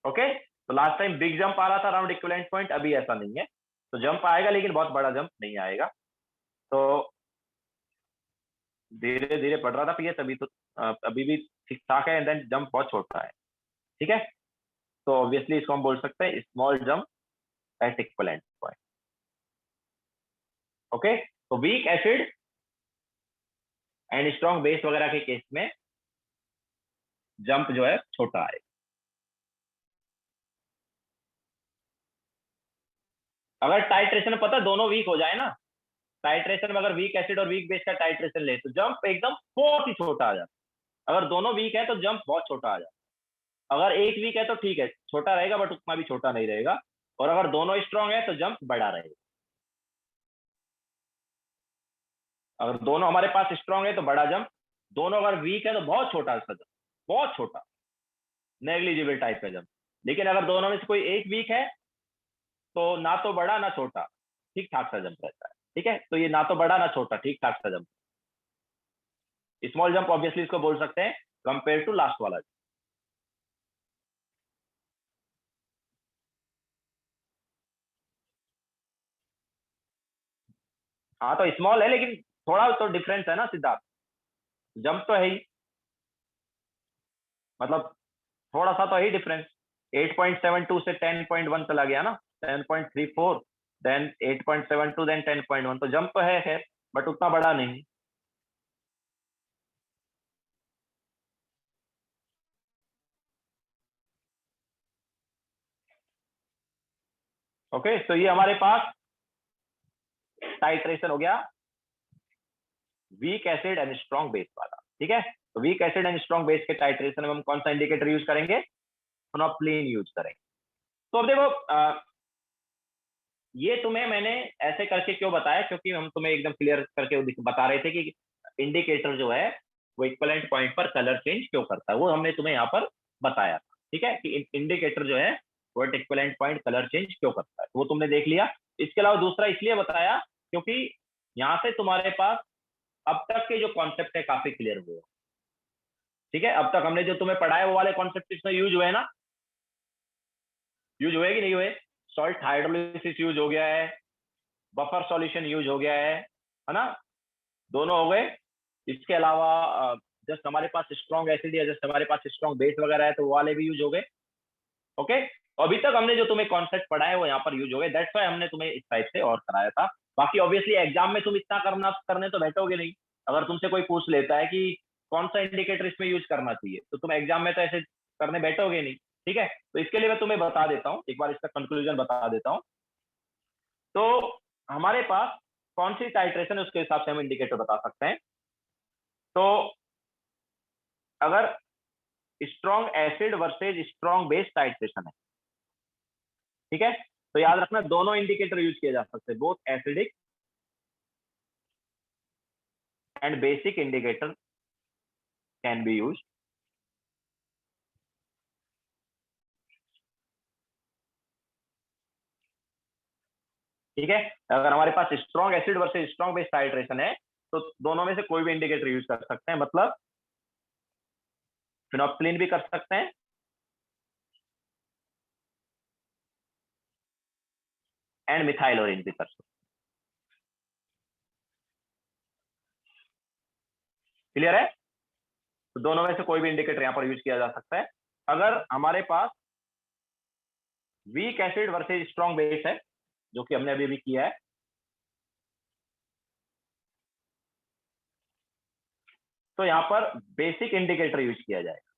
ओके, तो लास्ट टाइम बिग जंप आ रहा था अराउंड इक्विवेलेंट पॉइंट, अभी ऐसा नहीं है, तो जंप आएगा लेकिन बहुत बड़ा जंप नहीं आएगा। तो धीरे धीरे बढ़ रहा था पीएच, अभी तो अभी भी ठीक ठाक है, एंड देन जंप बहुत छोटा है, ठीक है। तो ऑब्वियसली इसको हम बोल सकते हैं small jump at equivalent point. Okay, तो weak acid and strong base वगैरह के केस में जंप जो है छोटा है। अगर टाइट्रेशन में पता दोनों वीक हो जाए ना, टाइट्रेशन में अगर वीक एसिड और वीक बेस का टाइट्रेशन ले तो जंप एकदम बहुत ही छोटा आ जाता, अगर दोनों वीक है तो जंप बहुत छोटा आ जाता, अगर एक वीक है तो ठीक है छोटा रहेगा बट उतना भी छोटा नहीं रहेगा, और अगर दोनों स्ट्रॉन्ग है तो जंप बड़ा रहेगा। अगर दोनों हमारे पास स्ट्रॉन्ग है तो बड़ा जंप, दोनों अगर वीक है तो बहुत छोटा सा जंप, बहुत छोटा नेग्लिजिबल टाइप का जंप। लेकिन अगर दोनों में से कोई एक वीक है तो ना तो बड़ा ना छोटा, ठीक ठाक सा जंप रहता है, ठीक है। तो ये ना तो बड़ा ना छोटा, ठीक ठाक सा जंप, स्मॉल जंप ऑब्वियसली इसको बोल सकते हैं कंपेयर टू लास्ट वाला। हाँ तो स्मॉल है लेकिन थोड़ा तो डिफरेंस है ना सिद्धार्थ, जंप तो है ही, मतलब थोड़ा सा तो है ही डिफरेंस, 8.72 से 10.1 चला गया ना, 10.34 देन 8.72 देन 10.1, तो जंप तो है बट उतना बड़ा नहीं। ओके, तो ये हमारे पास टाइट्रेशन हो गया week acid and strong base वाला, ठीक है। तो weak acid and strong base के टाइट्रेशन में हम कौन सा इंडिकेटर यूज करेंगे, फिनोप्सिलिन यूज करेंगे। तो अब देखो ये तुम्हें मैंने ऐसे करके क्यों बताया, क्योंकि हम तुम्हें एकदम क्लियर करके बता रहे थे कि इंडिकेटर जो है वो इक्विवेलेंट पॉइंट पर कलर चेंज क्यों करता है, वो हमने तुम्हें यहाँ पर बताया, ठीक है, कि इंडिकेटर जो है वो इक्विवेलेंट पॉइंट कलर चेंज क्यों करता है, तो वो तुमने देख लिया। इसके अलावा दूसरा इसलिए बताया क्योंकि यहाँ से तुम्हारे पास अब तक के जो कॉन्सेप्ट है काफी क्लियर हुए। ठीक है, अब तक हमने जो तुम्हें पढ़ाया वो वाले कॉन्सेप्ट इसमें यूज हुए ना, यूज हुए कि नहीं हुए? सॉल्ट हाइड्रोलिसिस यूज हो गया है, बफर सॉल्यूशन यूज हो गया है ना, दोनों हो गए। इसके अलावा जस्ट हमारे पास स्ट्रॉन्ग एसिड या जस्ट हमारे पास स्ट्रॉन्ग बेस वगैरह है तो वो वाले भी यूज हो गए। ओके, अभी तक हमने जो तुम्हें कॉन्सेप्ट पढ़ा है वो यहाँ पर यूज हो गए, दैट्स व्हाई हमने तुम्हें इस टाइप से और कराया था। बाकी ऑब्वियसली एग्जाम में तुम इतना करने तो बैठोगे नहीं। अगर तुमसे कोई पूछ लेता है कि कौन सा इंडिकेटर इसमें यूज करना चाहिए, तो तुम एग्जाम में तो ऐसे करने बैठोगे नहीं। ठीक है, तो इसके लिए मैं तुम्हें बता देता हूँ, एक बार इसका कंक्लूजन बता देता हूँ। तो हमारे पास कौन सी टाइट्रेशन है उसके हिसाब से हम इंडिकेटर बता सकते हैं। तो अगर strong acid versus strong base titration है, ठीक है, तो याद रखना दोनों इंडिकेटर यूज किए जा सकते हैं, both acidic and basic indicator can be use. ठीक है, अगर हमारे पास strong acid versus strong base titration है तो दोनों में से कोई भी इंडिकेटर यूज कर सकते हैं, मतलब फिनोप्सिलिन भी कर सकते हैं एंड मिथाइलोरिन भी कर सकते हैं। क्लियर है? तो दोनों में से कोई भी इंडिकेटर यहां पर यूज किया जा सकता है। अगर हमारे पास weak acid versus strong base है, जो कि हमने अभी भी किया है, तो यहां पर बेसिक इंडिकेटर यूज किया जाएगा।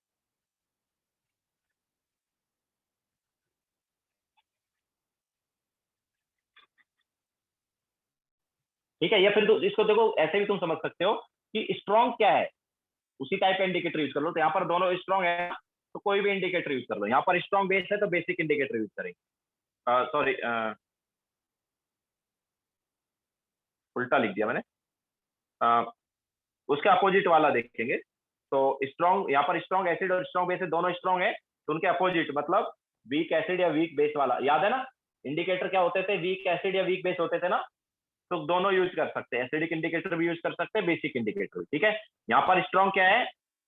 ठीक है, या फिर तो इसको देखो ऐसे भी तुम समझ सकते हो कि स्ट्रॉन्ग क्या है, उसी टाइप का इंडिकेटर यूज कर लो। तो यहाँ पर दोनों स्ट्रॉन्ग है तो कोई भी इंडिकेटर यूज कर लो। यहाँ पर स्ट्रॉन्ग बेस है तो बेसिक इंडिकेटर यूज करेंगे। सॉरी, उल्टा लिख दिया मैंने। उसके अपोजिट वाला देखेंगे। तो स्ट्रॉन्ग, यहाँ पर स्ट्रॉन्ग एसिड और स्ट्रॉन्ग बेस दोनों स्ट्रॉन्ग है, तो उनके अपोजिट मतलब वीक एसिड या वीक बेस वाला, याद है ना इंडिकेटर क्या होते थे, वीक एसिड या वीक बेस होते थे ना। तो दोनों यूज कर सकते हैं, एसिडिक इंडिकेटर भी यूज कर सकते हैं, बेसिक इंडिकेटर। ठीक है, यहाँ पर स्ट्रॉन्ग क्या है,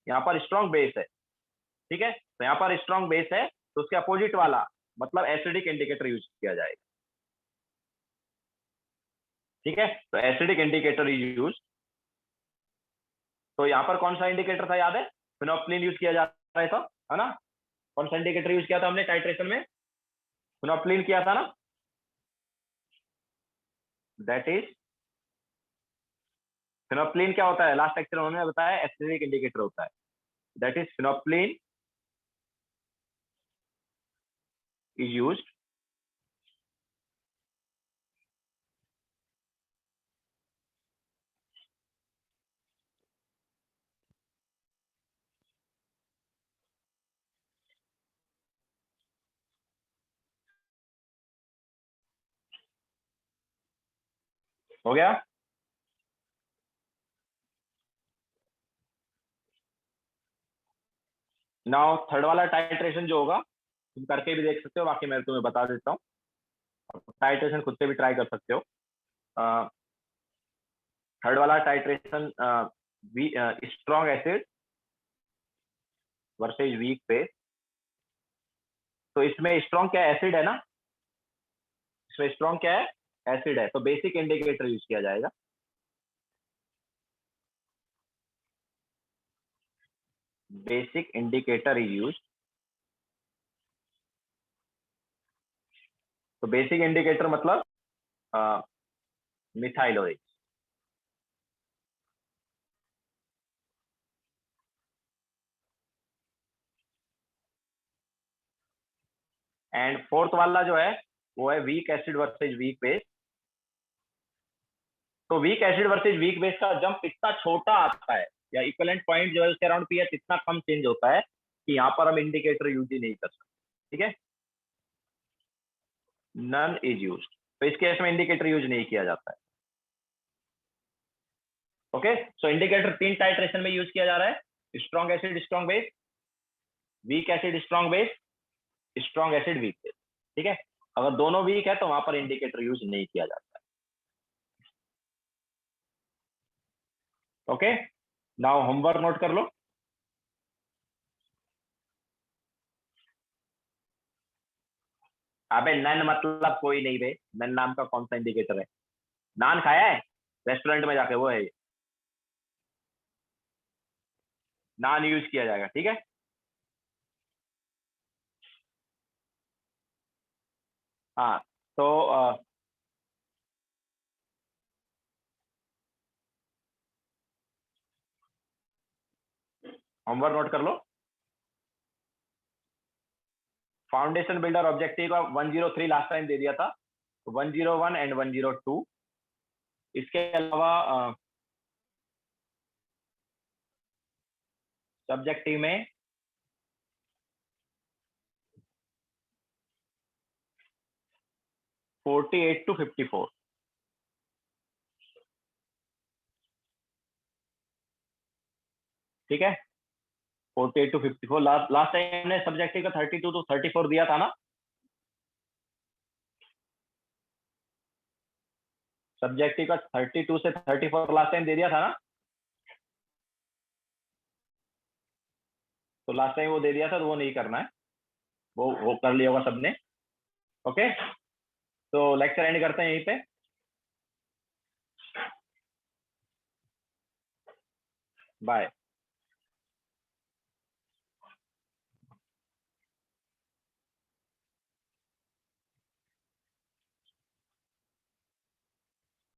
यहाँ पर स्ट्रॉन्ग बेस है। ठीक है, तो यहाँ पर स्ट्रॉन्ग बेस है तो उसके अपोजिट वाला मतलब एसिडिक इंडिकेटर यूज किया जाएगा। ठीक है, तो एसिडिक इंडिकेटर इज यूज। तो यहाँ पर कौन सा इंडिकेटर था याद है, फिनोप्सिलिन यूज किया जा रहा था, है ना। कौन सा इंडिकेटर यूज किया था हमने टाइट्रेशन में, फिनोप्सिलिन किया था ना, दैट इज फिनोप्सिलिन। क्या होता है, लास्ट लेक्चर उन्होंने बताया एसिडिक इंडिकेटर होता है, दैट इज फिनोप्सिलिन इज यूज्ड हो गया। नाउ थर्ड वाला टाइट्रेशन जो होगा तुम करके भी देख सकते हो, बाकी मैं तुम्हें बता देता हूँ, टाइट्रेशन खुद से भी ट्राई कर सकते हो। थर्ड वाला titration strong acid versus weak base. तो इसमें स्ट्रॉन्ग क्या है, एसिड है ना, इसमें स्ट्रॉन्ग क्या है, एसिड है, तो बेसिक इंडिकेटर यूज किया जाएगा। Basic indicator is use. तो बेसिक इंडिकेटर मतलब मिथाइलोइड। एंड फोर्थ वाला जो है वो है weak acid versus weak base. तो weak acid versus weak base का जंप इतना छोटा आता है, या इक्विवेलेंट पॉइंट जो है उसके अराउंड पीएच इतना कम चेंज होता है कि यहाँ पर हम इंडिकेटर यूज ही नहीं कर सकते। ठीक है, नन इज यूज, तो इस केस में इंडिकेटर यूज नहीं किया जाता है। ओके, सो इंडिकेटर तीन टाइट्रेशन में यूज किया जा रहा है, strong acid strong base, weak acid strong base, strong acid weak base. ठीक है, अगर दोनों वीक है तो वहां पर इंडिकेटर यूज नहीं किया जाता। ओके, नाउ होमवर्क नोट कर लो। अबे नन मतलब कोई नहीं बे, नन नाम का कौन सा इंडिकेटर है? नान खाया है रेस्टोरेंट में जाके, वो है ये। नान यूज किया जाएगा, ठीक है। हाँ, तो होमवर्क नोट कर लो। फाउंडेशन बिल्डर ऑब्जेक्टिव का 103 लास्ट टाइम दे दिया था, 101 एंड 102। इसके अलावा सब्जेक्टिव में 48 टू 54, ठीक है। 48 टू 54, लास्ट टाइम हमने सब्जेक्टिव का 32 टू 34 दिया था ना। सब्जेक्टिव का 32 से 34 लास्ट टाइम दे दिया था ना। तो लास्ट टाइम वो दे दिया था, तो वो नहीं करना है, वो कर लिया होगा सबने। ओके, तो लेक्चर एंड करते हैं यहीं पे। बाय।